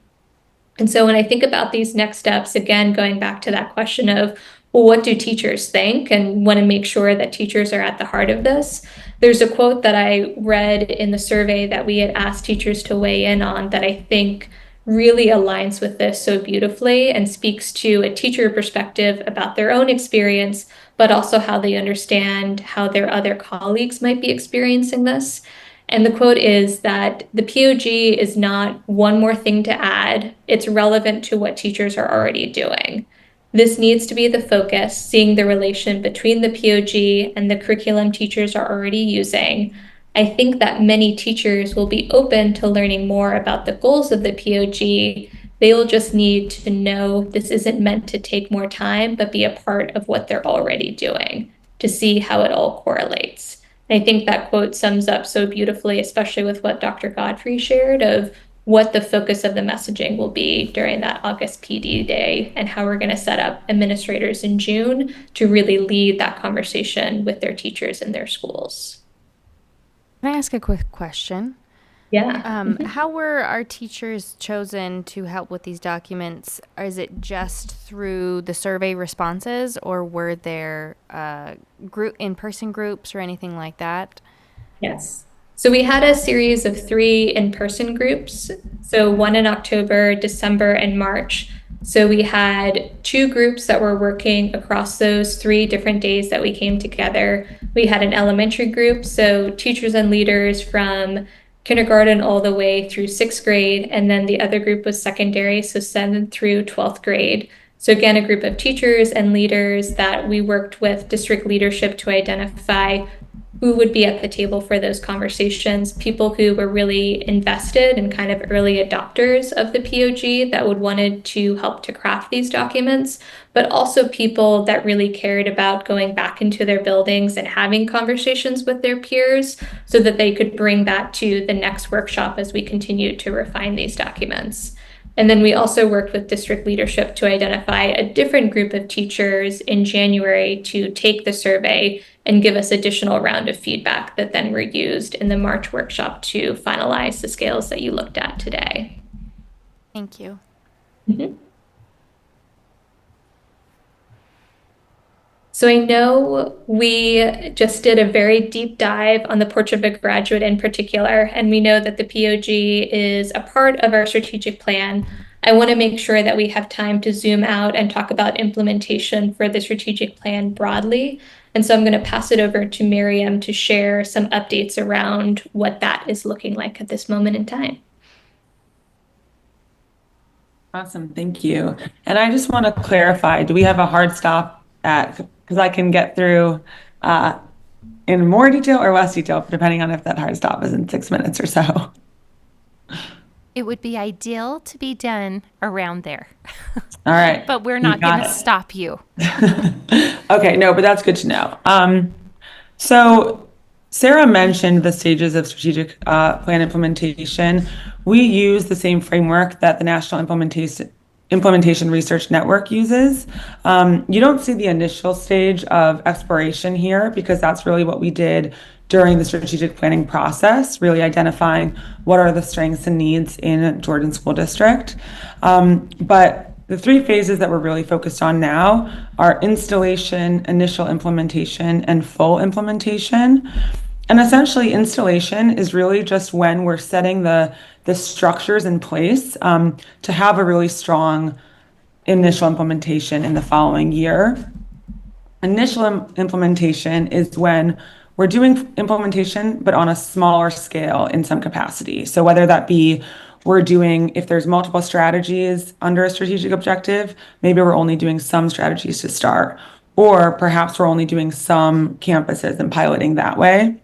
And so when I think about these next steps, again, going back to that question of, well, what do teachers think, and want to make sure that teachers are at the heart of this. There's a quote that I read in the survey that we had asked teachers to weigh in on that I think really aligns with this so beautifully and speaks to a teacher perspective about their own experience, but also how they understand how their other colleagues might be experiencing this. And the quote is that the POG is not one more thing to add, it's relevant to what teachers are already doing. This needs to be the focus, seeing the relation between the POG and the curriculum teachers are already using. I think that many teachers will be open to learning more about the goals of the POG. They will just need to know this isn't meant to take more time, but be a part of what they're already doing to see how it all correlates. And I think that quote sums up so beautifully, especially with what Dr. Godfrey shared of what the focus of the messaging will be during that August PD day and how we're going to set up administrators in June to really lead that conversation with their teachers in their schools. Can I ask a quick question? Yeah. How were our teachers chosen to help with these documents? Is it just through the survey responses, or were there in-person groups or anything like that? Yes. So we had a series of 3 in-person groups. So one in October, December, and March. So we had 2 groups that were working across those 3 different days that we came together. We had an elementary group, so teachers and leaders from kindergarten all the way through 6th grade. And then the other group was secondary, so 7th through 12th grade. So again, a group of teachers and leaders that we worked with district leadership to identify who would be at the table for those conversations, people who were really invested and kind of early adopters of the POG that would wanted to help to craft these documents, but also people that really cared about going back into their buildings and having conversations with their peers so that they could bring that to the next workshop as we continue to refine these documents. And then we also worked with district leadership to identify a different group of teachers in January to take the survey and give us additional round of feedback that then were used in the March workshop to finalize the scales that you looked at today. Thank you. Mhm. So I know we just did a very deep dive on the Portrait of a Graduate in particular, and we know that the POG is a part of our strategic plan. I want to make sure that we have time to zoom out and talk about implementation for the strategic plan broadly. And so I'm going to pass it over to Miriam to share some updates around what that is looking like at this moment in time. Awesome, thank you. And I just want to clarify, do we have a hard stop at, because I can get through in more detail or less detail, depending on if that hard stop is in 6 minutes or so. It would be ideal to be done around there, All right. but we're You not got going to it. stop you. Okay, no, but that's good to know. So Sarah mentioned the stages of strategic plan implementation. We use the same framework that the National Implementation Research Network uses. You don't see the initial stage of exploration here because that's really what we did during the strategic planning process, really identifying what are the strengths and needs in Jordan School District. But the three phases that we're really focused on now are installation, initial implementation, and full implementation. And essentially, installation is really just when we're setting the structures in place to have a really strong initial implementation in the following year. Initial implementation is when we're doing implementation, but on a smaller scale in some capacity. So whether that be we're doing, if there's multiple strategies under a strategic objective, maybe we're only doing some strategies to start, or perhaps we're only doing some campuses and piloting that way.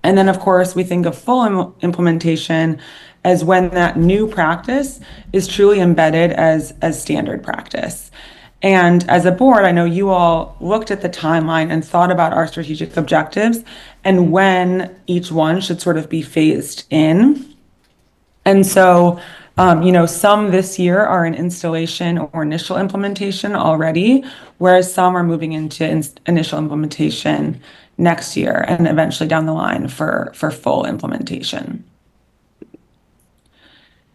And then, of course, we think of full implementation as when that new practice is truly embedded as standard practice. And as a board, I know you all looked at the timeline and thought about our strategic objectives and when each one should sort of be phased in. And so, some this year are in installation or initial implementation already, whereas some are moving into initial implementation next year and eventually down the line for full implementation.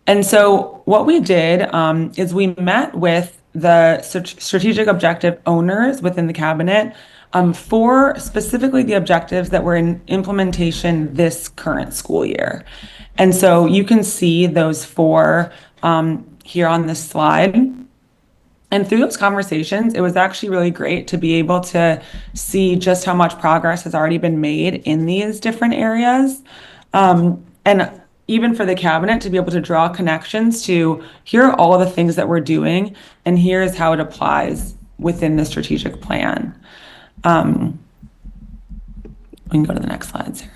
And so what we did is we met with the strategic objective owners within the cabinet for specifically the objectives that were in implementation this current school year. And so you can see those four here on this slide. And through those conversations, it was actually really great to be able to see just how much progress has already been made in these different areas. And even for the cabinet to be able to draw connections to here are all of the things that we're doing, and here's how it applies within the strategic plan. We can go to the next slide, Sarah.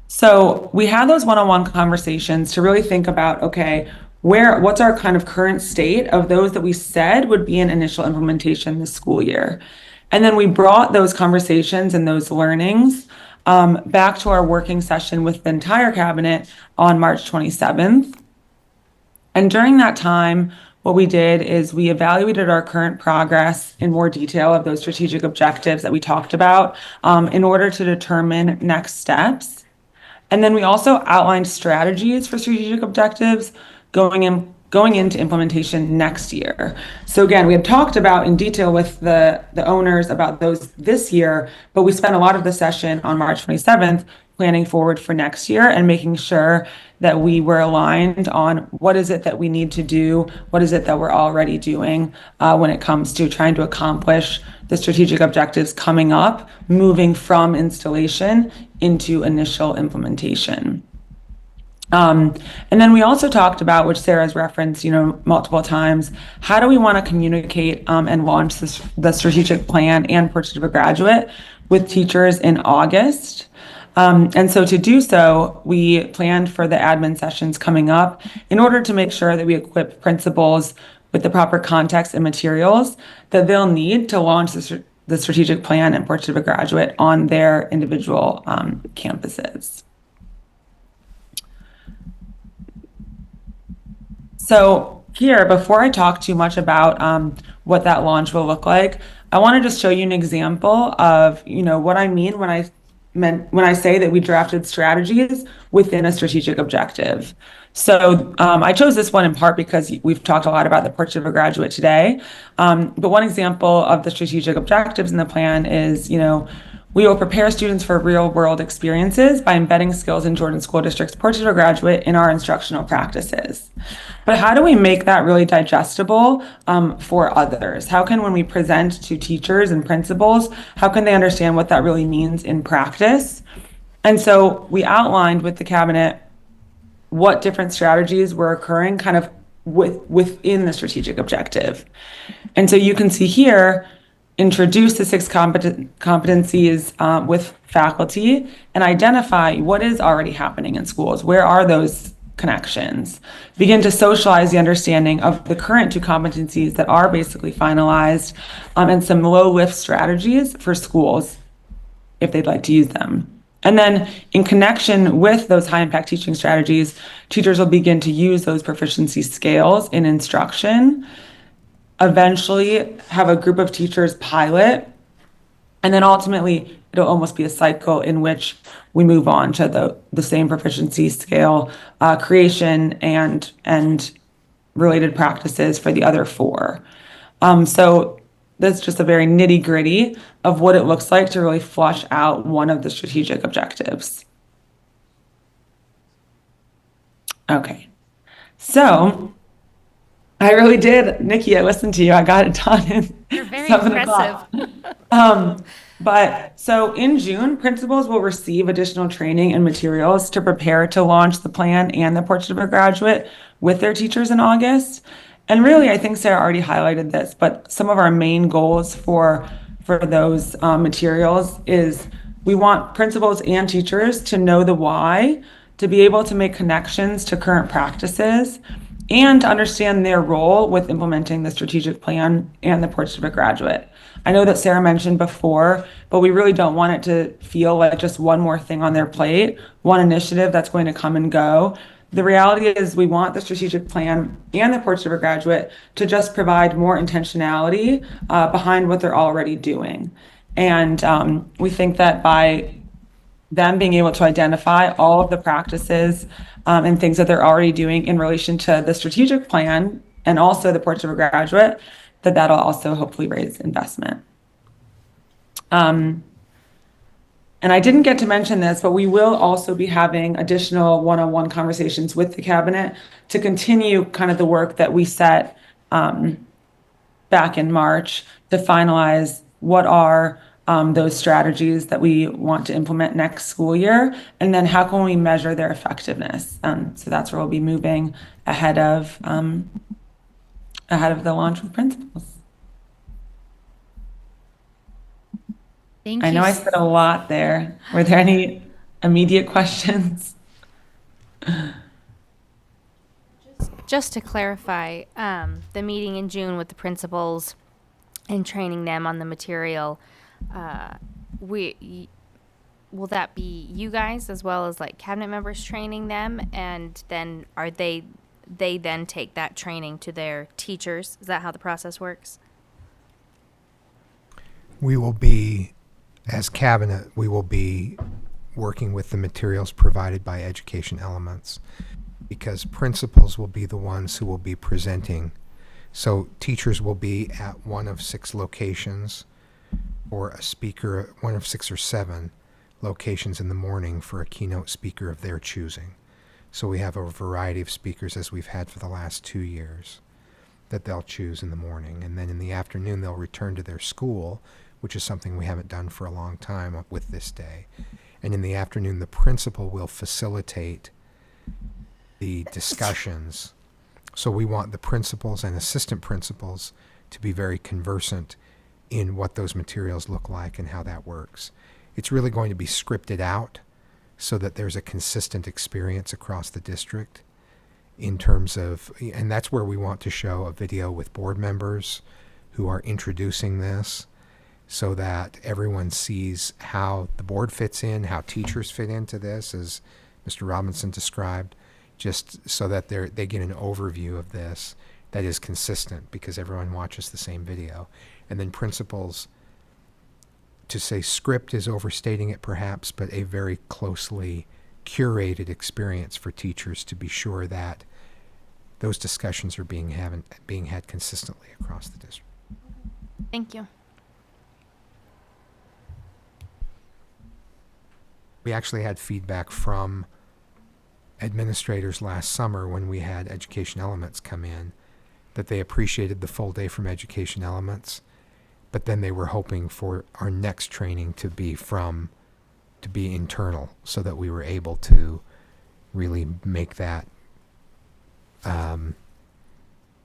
So we had those one-on-one conversations to really think about, okay, what's our kind of current state of those that we said would be in initial implementation this school year? And then we brought those conversations and those learnings back to our working session with the entire cabinet on March 27th. And during that time, what we did is we evaluated our current progress in more detail of those strategic objectives that we talked about in order to determine next steps. And then we also outlined strategies for strategic objectives going into implementation next year. So again, we had talked about in detail with the owners about those this year, but we spent a lot of the session on March 27th planning forward for next year and making sure that we were aligned on what is it that we need to do, what is it that we're already doing when it comes to trying to accomplish the strategic objectives coming up, moving from installation into initial implementation. And then we also talked about, which Sarah's referenced, multiple times, how do we want to communicate and launch the strategic plan and Pursuit of a Graduate with teachers in August? And so to do so, we planned for the admin sessions coming up in order to make sure that we equip principals with the proper context and materials that they'll need to launch the strategic plan and Pursuit of a Graduate on their individual campuses. So here, before I talk too much about what that launch will look like, I want to just show you an example of what I mean when I say that we drafted strategies within a strategic objective. So I chose this one in part because we've talked a lot about the Pursuit of a Graduate today. But one example of the strategic objectives in the plan is, we will prepare students for real-world experiences by embedding skills in Jordan School District's Pursuit of a Graduate in our instructional practices. But how do we make that really digestible for others? How can, when we present to teachers and principals, how can they understand what that really means in practice? And so we outlined with the cabinet what different strategies were occurring kind of within the strategic objective. And so you can see here, introduce the 6 competencies with faculty and identify what is already happening in schools. Where are those connections? Begin to socialize the understanding of the current 2 competencies that are basically finalized and some low lift strategies for schools if they'd like to use them. And then in connection with those high impact teaching strategies, teachers will begin to use those proficiency scales in instruction, eventually have a group of teachers pilot, and then ultimately it'll almost be a cycle in which we move on to the same proficiency scale creation and related practices for the other 4. So that's just a very nitty gritty of what it looks like to really flush out one of the strategic objectives. Okay, so I really did, Nikki, I listened to you. I got it done in You're very 7 impressive. o'clock. But so in June, principals will receive additional training and materials to prepare to launch the plan and the Pursuit of a Graduate with their teachers in August. And really, I think Sarah already highlighted this, but some of our main goals for those materials is we want principals and teachers to know the why, to be able to make connections to current practices, and to understand their role with implementing the strategic plan and the Pursuit of a Graduate. I know that Sarah mentioned before, but we really don't want it to feel like just one more thing on their plate, one initiative that's going to come and go. The reality is we want the strategic plan and the Pursuit of a Graduate to just provide more intentionality behind what they're already doing. And we think that by them being able to identify all of the practices and things that they're already doing in relation to the strategic plan and also the Pursuit of a Graduate, that'll also hopefully raise investment. And I didn't get to mention this, but we will also be having additional one-on-one conversations with the cabinet to continue kind of the work that we set back in March to finalize what are those strategies that we want to implement next school year, and then how can we measure their effectiveness. So that's where we'll be moving ahead of the launch with principals. Thank I you. know I said a lot there. Were there any immediate questions? Just to clarify, the meeting in June with the principals and training them on the material, will that be you guys as well as like cabinet members training them, and then they then take that training to their teachers? Is that how the process works? We will be, as cabinet, we will be working with the materials provided by Education Elements, because principals will be the ones who will be presenting. So teachers will be at one of 6 locations, or a speaker, one of 6 or 7 locations in the morning for a keynote speaker of their choosing. So we have a variety of speakers, as we've had for the last 2 years, that they'll choose in the morning. And then in the afternoon, they'll return to their school, which is something we haven't done for a long time with this day. And in the afternoon, the principal will facilitate the discussions. So we want the principals and assistant principals to be very conversant in what those materials look like and how that works. It's really going to be scripted out so that there's a consistent experience across the district in terms of, and that's where we want to show a video with board members who are introducing this so that everyone sees how the board fits in, how teachers fit into this, as Mr. Robinson described, just so that they get an overview of this that is consistent because everyone watches the same video. And then principals, to say script is overstating it perhaps, but a very closely curated experience for teachers to be sure that those discussions are being had consistently across the district. Thank you. We actually had feedback from administrators last summer when we had Education Elements come in that they appreciated the full day from Education Elements, but then they were hoping for our next training to be internal so that we were able to really make that.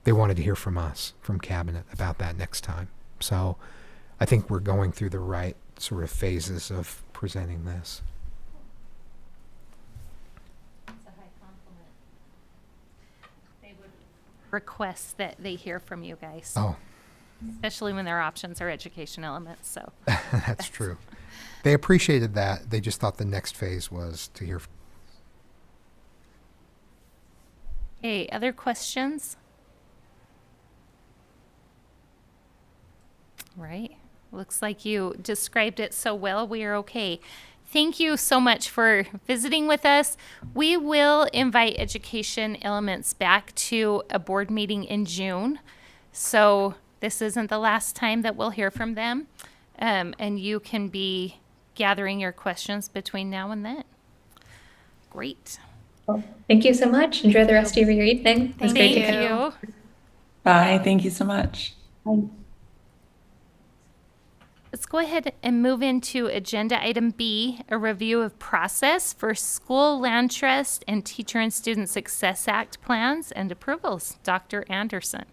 They wanted to hear from us, from Cabinet, about that next time. So I think we're going through the right sort of phases of presenting this. Request that they hear from you guys, Oh, especially when their options are education elements. So that's true. They appreciated that. They just thought the next phase was to hear. okay, other questions? Right. Looks like you described it so well. We are okay. Thank you so much for visiting with us. We will invite Education Elements back to a board meeting in June. So this isn't the last time that we'll hear from them. And you can be gathering your questions between now and then. Great. Well, thank you so much. Enjoy the rest of your evening. It was great to Thank meet you. Bye. Thank you so much. Let's go ahead and move into agenda item B, a review of process for school land trust and Teacher and Student Success Act plans and approvals. Dr. Anderson.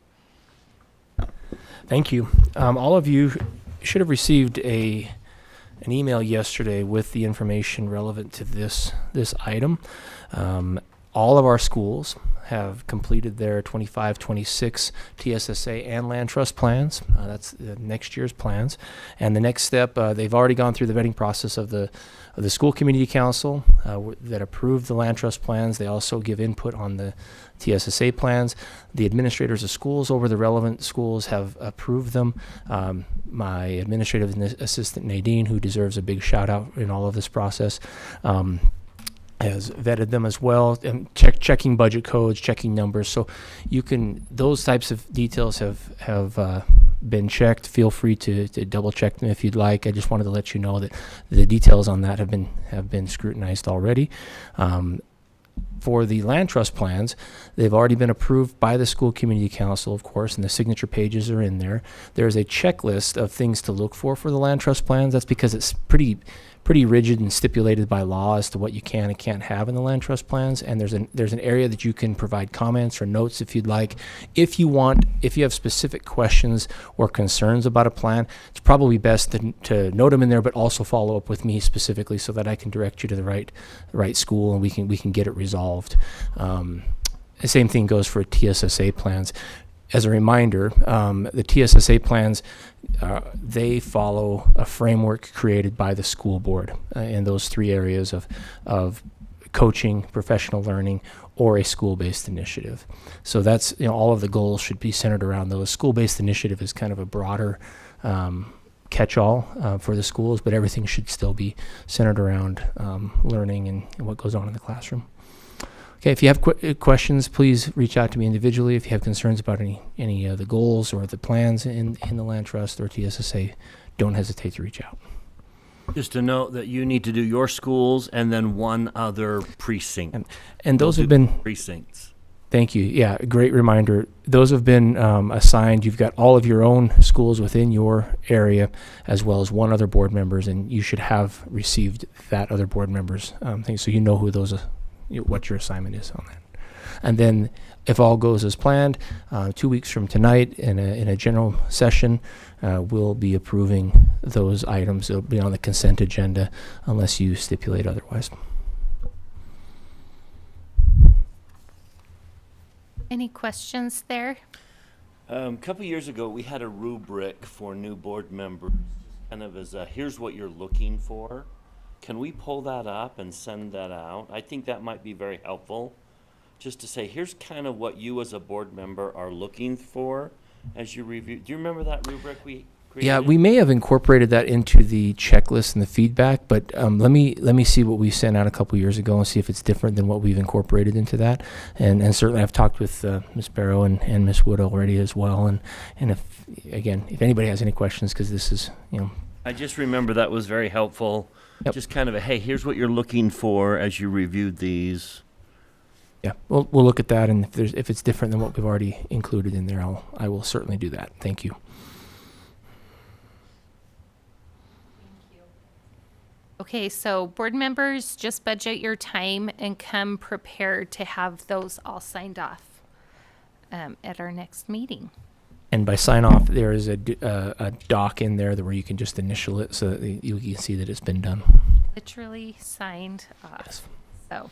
Thank you. All of you should have received an email yesterday with the information relevant to this item. All of our schools have completed their 25-26 TSSA and land trust plans. That's next year's plans. And the next step, they've already gone through the vetting process of the school community council that approved the land trust plans. They also give input on the TSSA plans. The administrators of schools over the relevant schools have approved them. My administrative assistant Nadine, who deserves a big shout out in all of this process, has vetted them as well, and checking budget codes, checking numbers. So you can, those types of details have been checked. Feel free to double check them if you'd like. I just wanted to let you know that the details on that have been scrutinized already. For the land trust plans, they've already been approved by the school community council, of course, and the signature pages are in there. There's a checklist of things to look for the land trust plans. That's because it's pretty rigid and stipulated by law as to what you can and can't have in the land trust plans. And there's an area that you can provide comments or notes if you'd like. If you have specific questions or concerns about a plan, it's probably best to note them in there, but also follow up with me specifically so that I can direct you to the right school and we can get it resolved. The same thing goes for TSSA plans. As a reminder, the TSSA plans, they follow a framework created by the school board in those three areas of coaching, professional learning, or a school-based initiative. So that's, all of the goals should be centered around those. School-based initiative is kind of a broader catch-all for the schools, but everything should still be centered around learning and what goes on in the classroom. Okay, if you have questions, please reach out to me individually. If you have concerns about any of the goals or the plans in the land trust or TSSA, don't hesitate to reach out. Just to note that you need to do your schools and then one other precinct. And those have been precincts. Thank you. Yeah, great reminder. Those have been assigned. You've got all of your own schools within your area, as well as one other board members, and you should have received that other board member's thing, so you know who those what your assignment is on that. And then, if all goes as planned, 2 weeks from tonight in a general session, we'll be approving those items. They'll be on the consent agenda unless you stipulate otherwise. Any questions there? A couple years ago, we had a rubric for new board members, kind of as a, here's what you're looking for. Can we pull that up and send that out? I think that might be very helpful, just to say, here's kind of what you as a board member are looking for as you review. Do you remember that rubric we created? Yeah, we may have incorporated that into the checklist and the feedback, but let me see what we sent out a couple years ago and see if it's different than what we've incorporated into that. And certainly I've talked with Ms. Barrow and Ms. Wood already as well. And if anybody has any questions, because this is, I just remember that was very helpful. Yep. Just kind of a, hey, here's what you're looking for as you reviewed these. yeah, we'll look at that, and if it's different than what we've already included in there, I will certainly do that. Thank you. Okay, so board members, just budget your time and come prepared to have those all signed off at our next meeting. And by sign off, there is a doc in there where you can just initial it so that you can see that it's been done. Literally signed off. Yes. So,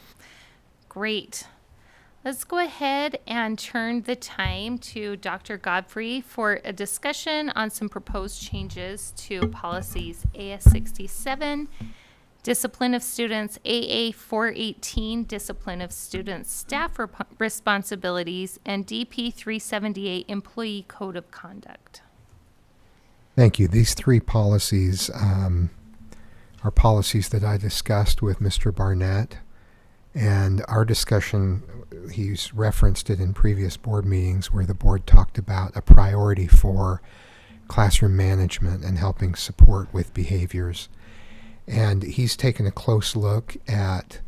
great. Let's go ahead and turn the time to Dr. Godfrey for a discussion on some proposed changes to policies AS 67, discipline of students, AA 418, discipline of students, staff responsibilities, and DP 378, employee code of conduct. Thank you. These three policies are policies that I discussed with Mr. Barnett. And our discussion, he's referenced it in previous board meetings where the board talked about a priority for classroom management and helping support with behaviors. And he's taken a close look at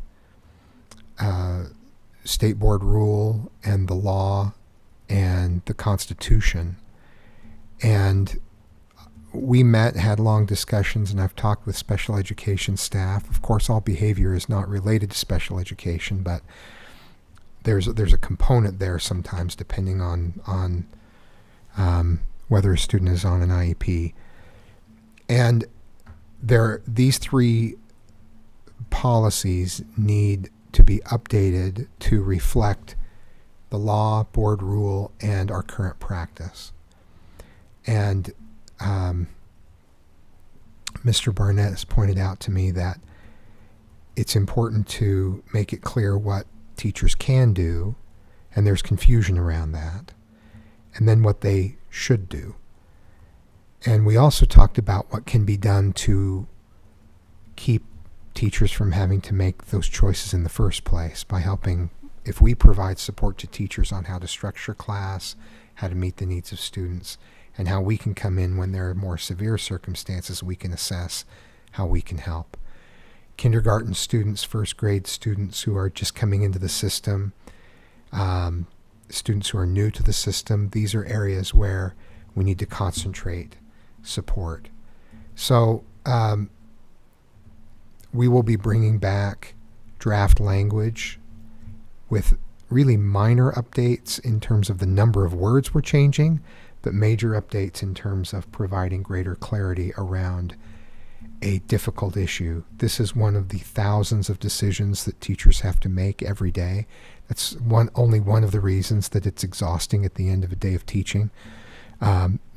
state board rule and the law and the Constitution. And we met, had long discussions, and I've talked with special education staff. Of course, all behavior is not related to special education, but there's a component there sometimes depending on whether a student is on an IEP. And these three policies need to be updated to reflect the law, board rule, and our current practice. And Mr. Barnett has pointed out to me that it's important to make it clear what teachers can do, and there's confusion around that, and then what they should do. And we also talked about what can be done to keep teachers from having to make those choices in the first place by helping, if we provide support to teachers on how to structure class, how to meet the needs of students, and how we can come in when there are more severe circumstances, we can assess how we can help. Kindergarten students, first grade students who are just coming into the system, students who are new to the system, these are areas where we need to concentrate support. So we will be bringing back draft language with really minor updates in terms of the number of words we're changing, but major updates in terms of providing greater clarity around a difficult issue. This is one of the thousands of decisions that teachers have to make every day. That's only one of the reasons that it's exhausting at the end of a day of teaching,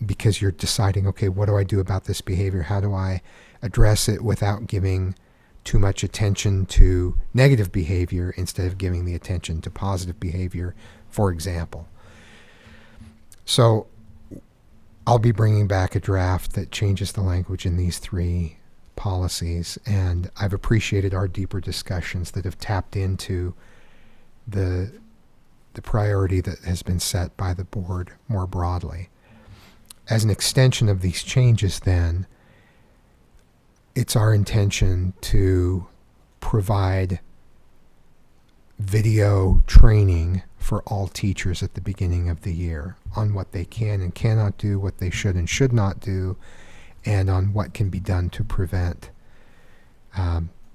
because you're deciding, okay, what do I do about this behavior? How do I address it without giving too much attention to negative behavior instead of giving the attention to positive behavior, for example. So I'll be bringing back a draft that changes the language in these three policies, and I've appreciated our deeper discussions that have tapped into the priority that has been set by the board more broadly. As an extension of these changes, then, it's our intention to provide video training for all teachers at the beginning of the year on what they can and cannot do, what they should and should not do, and on what can be done to prevent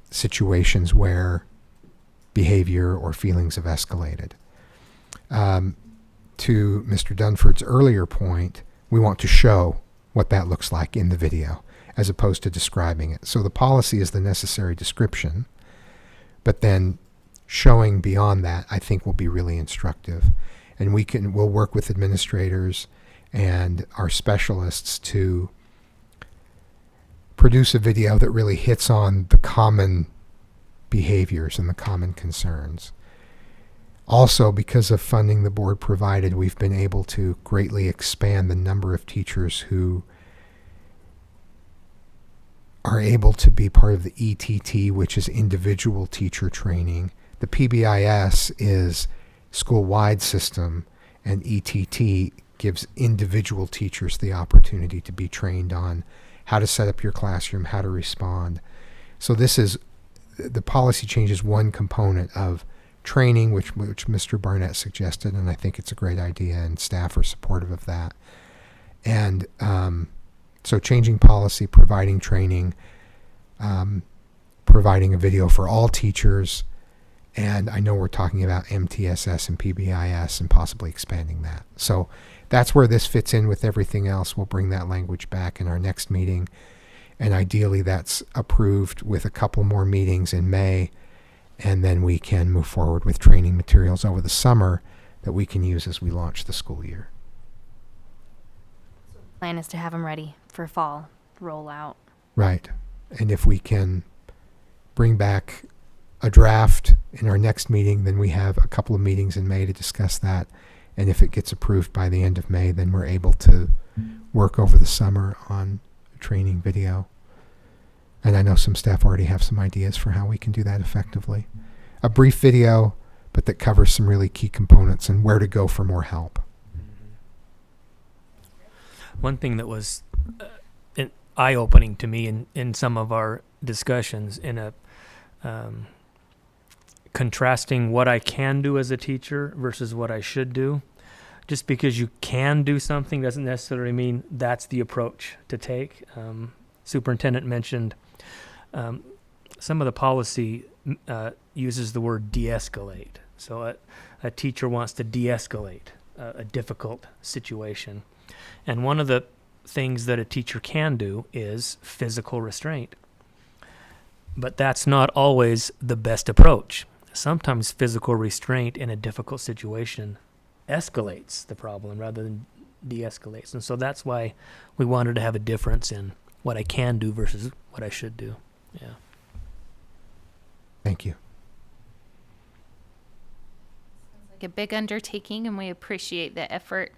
situations where behavior or feelings have escalated. To Mr. Dunford's earlier point, we want to show what that looks like in the video as opposed to describing it. So the policy is the necessary description, but then showing beyond that, I think, will be really instructive. And we'll work with administrators and our specialists to produce a video that really hits on the common behaviors and the common concerns. Also, because of funding the board provided, we've been able to greatly expand the number of teachers who are able to be part of the ETT, which is individual teacher training. The PBIS is school-wide system, and ETT gives individual teachers the opportunity to be trained on how to set up your classroom, how to respond. So the policy change is one component of training, which Mr. Barnett suggested, and I think it's a great idea, and staff are supportive of that. And so changing policy, providing training, providing a video for all teachers, and I know we're talking about MTSS and PBIS and possibly expanding that. So that's where this fits in with everything else. We'll bring that language back in our next meeting, and ideally that's approved with a couple more meetings in May, and then we can move forward with training materials over the summer that we can use as we launch the school year. Plan is to have them ready for fall rollout. Right. And if we can bring back a draft in our next meeting, then we have a couple of meetings in May to discuss that. And if it gets approved by the end of May, then we're able to work over the summer on a training video. And I know some staff already have some ideas for how we can do that effectively. A brief video, but that covers some really key components and where to go for more help. One thing that was eye-opening to me in some of our discussions in a contrasting what I can do as a teacher versus what I should do. Just because you can do something doesn't necessarily mean that's the approach to take. Superintendent mentioned some of the policy uses the word de-escalate. So a teacher wants to de-escalate a difficult situation. And one of the things that a teacher can do is physical restraint. But that's not always the best approach. Sometimes physical restraint in a difficult situation escalates the problem rather than de-escalates. And so that's why we wanted to have a difference in what I can do versus what I should do. Yeah. Thank you. Like a big undertaking, and we appreciate the effort.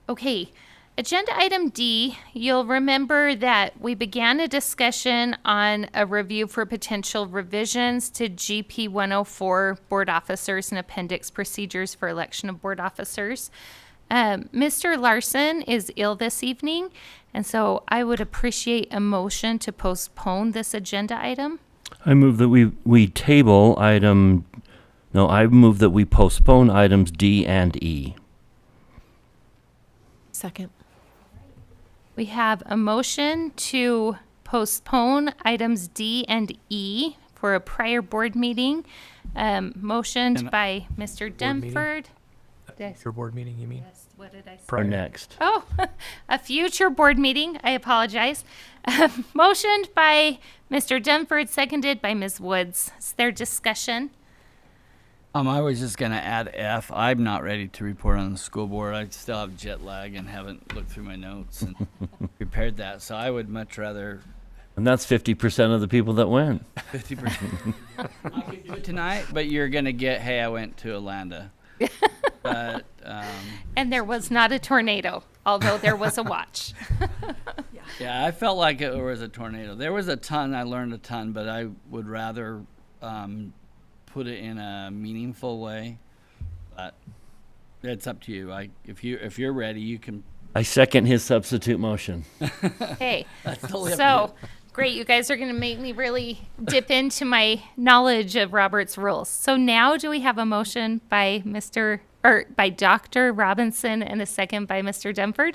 Okay, agenda item D, you'll remember that we began a discussion on a review for potential revisions to GP 104 board officers and appendix procedures for election of board officers. Mr. Larson is ill this evening, and so I would appreciate a motion to postpone this agenda item. I move that we table item. No, I move that we postpone items D and E. Second. We have a motion to postpone items D and E for a prior board meeting, motioned by Mr. meeting? Dunford. Your board meeting, you mean? Yes, what did I say? Or next. Oh, a future board meeting. I apologize. Motioned by Mr. Dunford, seconded by Ms. Woods. Is there discussion? I was just gonna add F. I'm not ready to report on the school board. I still have jet lag and haven't looked through my notes and prepared that. So I would much rather And that's 50% of the people that went. 50%. I could do it tonight, but you're gonna get, hey, I went to Atlanta. But And there was not a tornado, although there was a watch. yeah, I felt like it was a tornado. There was a ton. I learned a ton, but I would rather put it in a meaningful way. But it's up to you. If you're ready, you can. I second his substitute motion. Okay, That's totally up to so great. You guys are going to make me really dip into my knowledge of Robert's rules. So now, do we have a motion by by Dr. Robinson and a second by Mr. Dunford?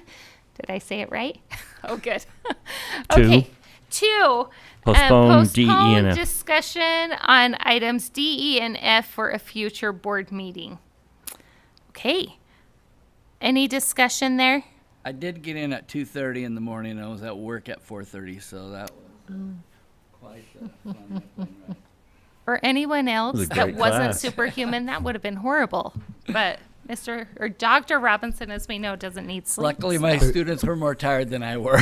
Did I say it right? Oh, good. Okay. Two. Postpone D, E, and F. Discussion on items D, E, and F for a future board meeting. Okay. Any discussion there? I did get in at 2:30 in the morning. I was at work at 4:30, so that was quite a fun ride. For anyone else was a that great wasn't class. superhuman, that would have been horrible. But Dr. Robinson, as we know, doesn't need sleep. Luckily, my students were more tired than I were.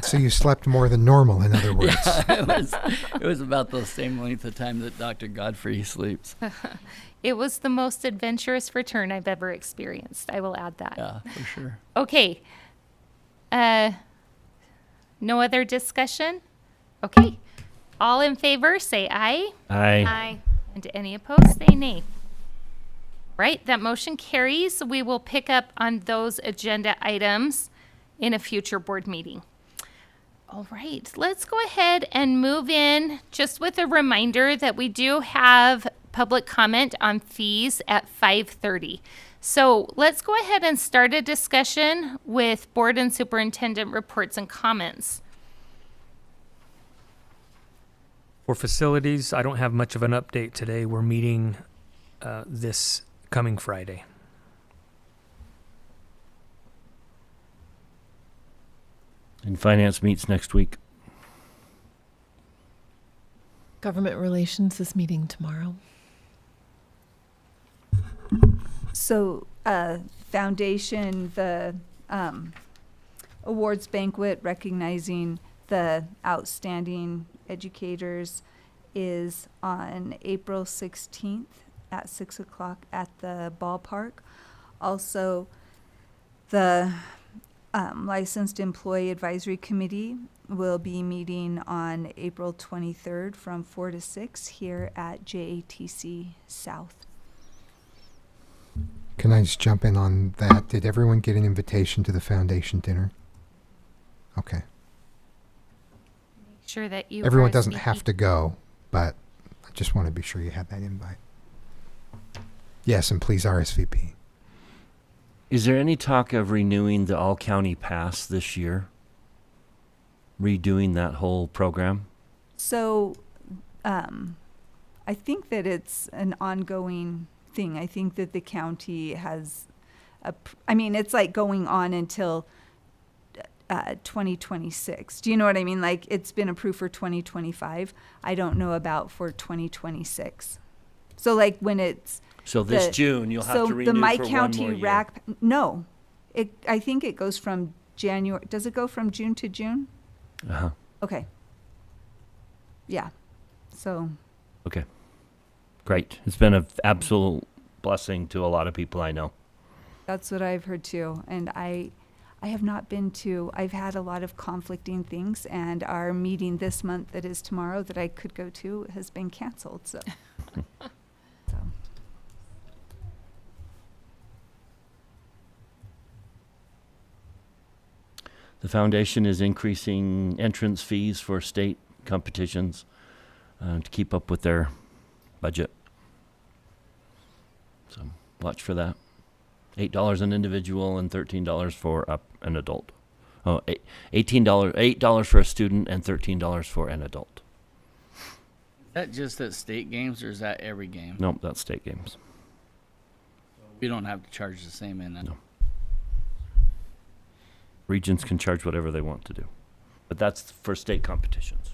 So you slept more than normal, in other words. It was about the same length of time that Dr. Godfrey sleeps. It was the most adventurous return I've ever experienced. I will add that. Yeah, for sure. Okay. No other discussion? Okay. All in favor, say aye. I And any opposed, say nay. Right, that motion carries. We will pick up on those agenda items in a future board meeting. All right, let's go ahead and move in just with a reminder that we do have public comment on fees at 5:30. So let's go ahead and start a discussion with board and superintendent reports and comments. For facilities, I don't have much of an update today. We're meeting this coming Friday. And finance meets next week. Government relations is meeting tomorrow. So, foundation, the awards banquet recognizing the outstanding educators is on April 16th at 6 o'clock at the ballpark. Also, the Licensed Employee Advisory Committee will be meeting on April 23rd from 4 to 6 here at JATC South. Can I just jump in on that? Did everyone get an invitation to the foundation dinner? Okay. Sure that you Everyone doesn't have to go, but I just want to be sure you had that invite. Yes, and please RSVP. Is there any talk of renewing the all-county pass this year? Redoing that whole program? So, I think that it's an ongoing thing. I think that the county has, it's like going on until 2026. Do you know what I mean? Like, it's been approved for 2025. I don't know about for 2026. So, like, when it's So this June, you'll have to renew the My for County one more year. RAC, no, I think it goes from January. Does it go from June to June? Uh-huh. Okay. Yeah. So. Okay. Great. It's been an absolute blessing to a lot of people I know. That's what I've heard too. And I have not been to, I've had a lot of conflicting things, and our meeting this month that is tomorrow that I could go to has been canceled, so. So. The foundation is increasing entrance fees for state competitions to keep up with their budget. So watch for that. $8 an individual and $13 for an adult. Oh, $8 for a student and $13 for an adult. Is that just at state games, or is that every game? Nope, that's state games. We don't have to charge the same in that. No. Regions can charge whatever they want to do, but that's for state competitions.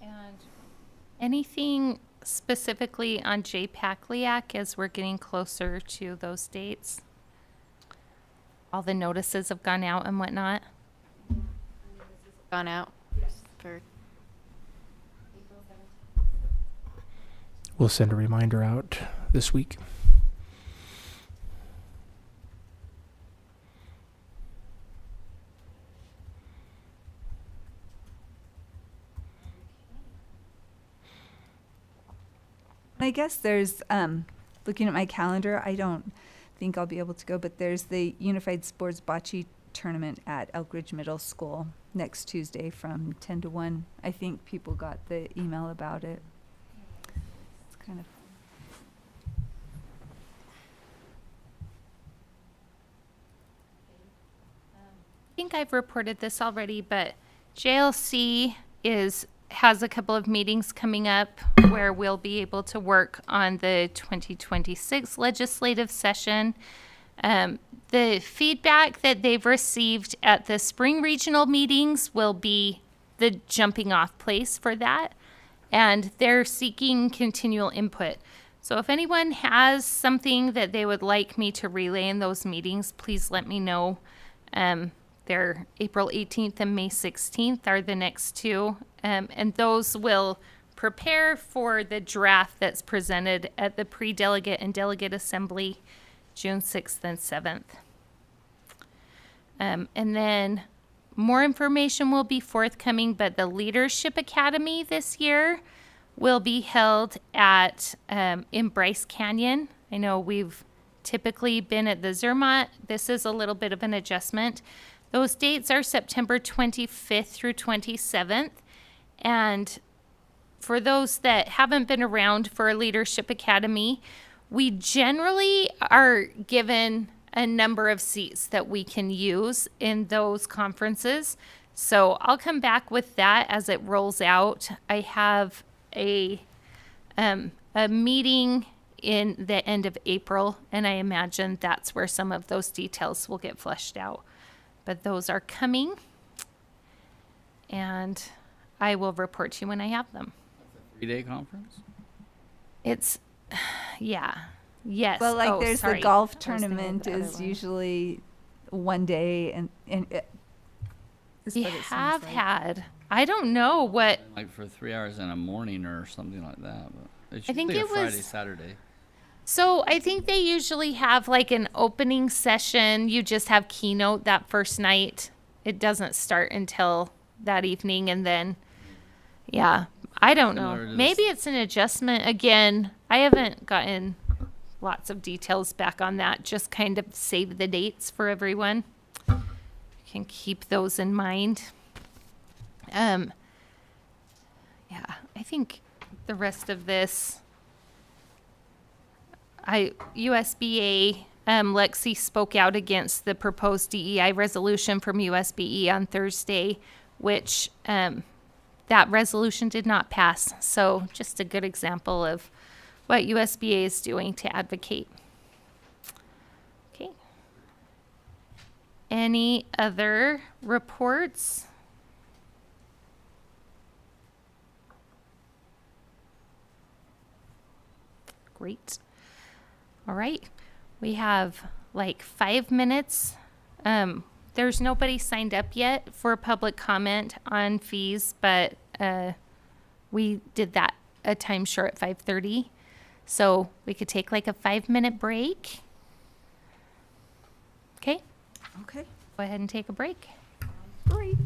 And anything specifically on JPAC-LEAC as we're getting closer to those dates? All the notices have gone out and whatnot? Gone out for We'll send a reminder out this week. I guess there's, looking at my calendar, I don't think I'll be able to go, but there's the Unified Sports Bocce Tournament at Elk Ridge Middle School next Tuesday from 10 to 1. I think people got the email about it. It's kind of. I think I've reported this already, but JLC is has a couple of meetings coming up where we'll be able to work on the 2026 legislative session. The feedback that they've received at the spring regional meetings will be the jumping off place for that. And they're seeking continual input. So if anyone has something that they would like me to relay in those meetings, please let me know. They're April 18th and May 16th are the next two. And those will prepare for the draft that's presented at the pre-delegate and delegate assembly June 6th and 7th. And then more information will be forthcoming, but the Leadership Academy this year will be held at in Bryce Canyon. I know we've typically been at the Zermatt. This is a little bit of an adjustment. Those dates are September 25th through 27th. And for those that haven't been around for a Leadership Academy, we generally are given a number of seats that we can use in those conferences. So I'll come back with that as it rolls out. I have a meeting in the end of April, and I imagine that's where some of those details will get fleshed out. But those are coming, and I will report to you when I have them. 3-day conference? It's, yeah, yes. Well, like Oh, there's sorry. the golf I was thinking of tournament the other is one. usually one day, and is We what it seems have like. had, I don't know what, Like for 3 hours in a morning or something like that. But it's I think usually a it Friday, was- Saturday. so I think they usually have like an opening session. You just have keynote that first night. It doesn't start until that evening, and then, yeah, I don't know. Similar to Maybe this- it's an adjustment. Again, I haven't gotten lots of details back on that. Just kind of save the dates for everyone. You can keep those in mind. Yeah, I think the rest of this, USBA, Lexi spoke out against the proposed DEI resolution from USBE on Thursday, which that resolution did not pass. So just a good example of what USBA is doing to advocate. Okay. Any other reports? Great. All right. We have like 5 minutes. There's nobody signed up yet for public comment on fees, but we did that a time short at 5:30. So we could take like a 5-minute break. Okay, Okay, go ahead and take a break. great.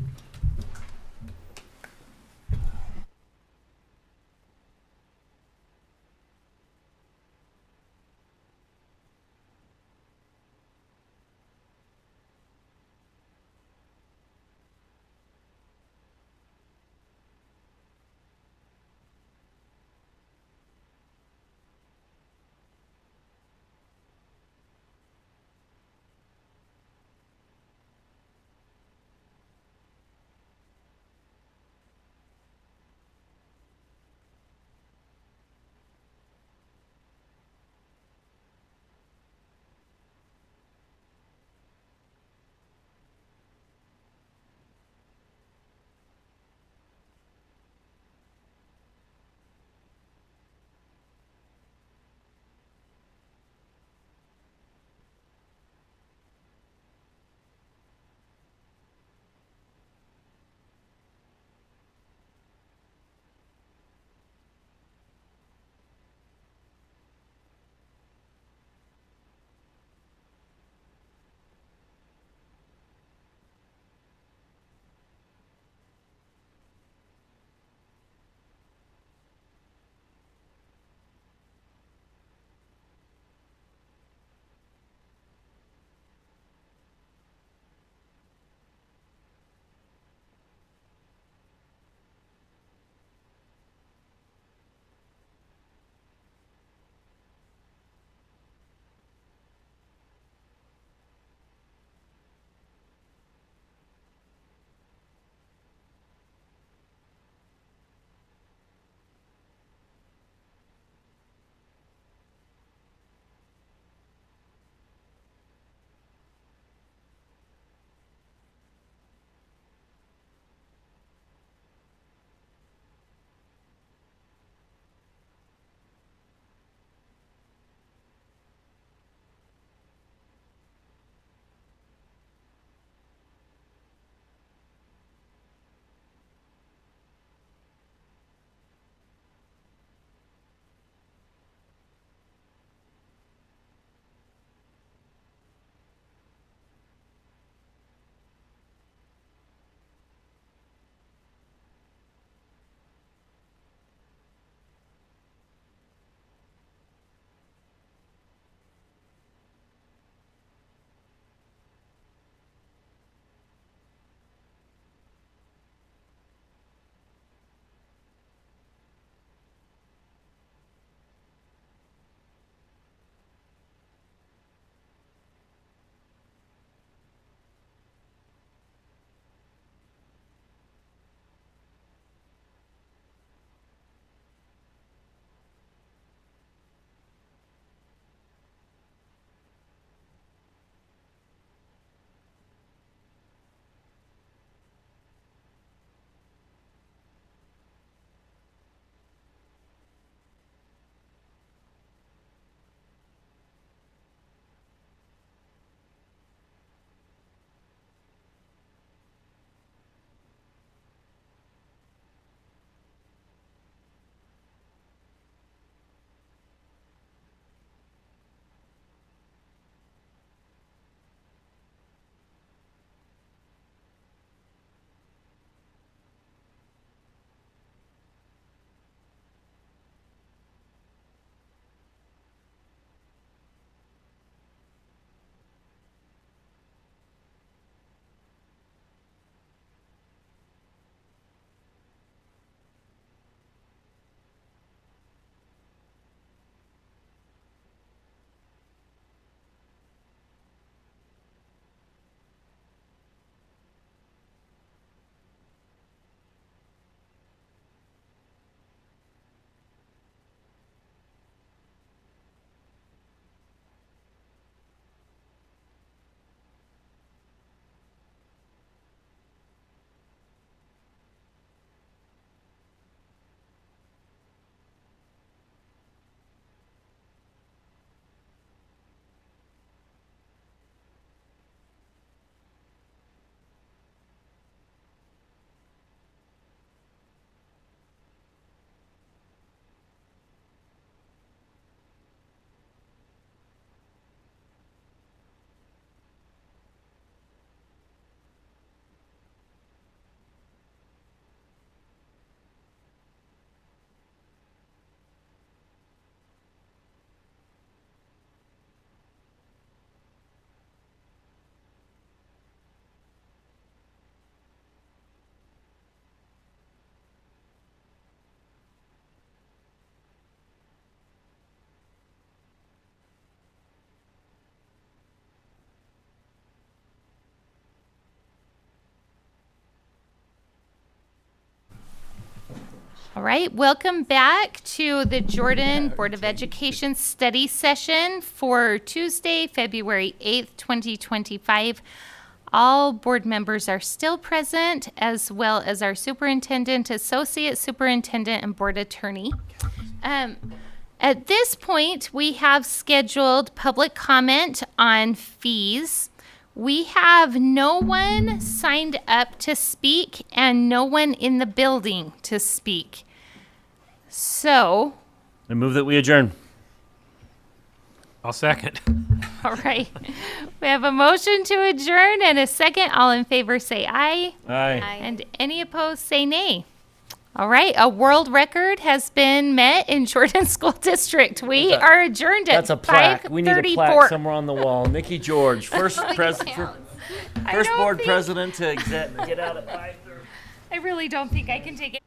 All right, welcome back to the Jordan Board of Education study session for Tuesday, February 8th, 2025. All board members are still present, as well as our superintendent, associate superintendent, and board attorney. At this point, we have scheduled public comment on fees. We have no one signed up to speak and no one in the building to speak. So, I move that we adjourn. I'll second. all right. We have a motion to adjourn and a second. All in favor say aye. Aye. And any opposed say nay. All right. A world record has been met in Jordan School District. We are adjourned at That's a plaque. We need a 5:34. plaque somewhere on the wall. Nikki George, first I board don't president to get out at 5:30. I really don't think I can take it.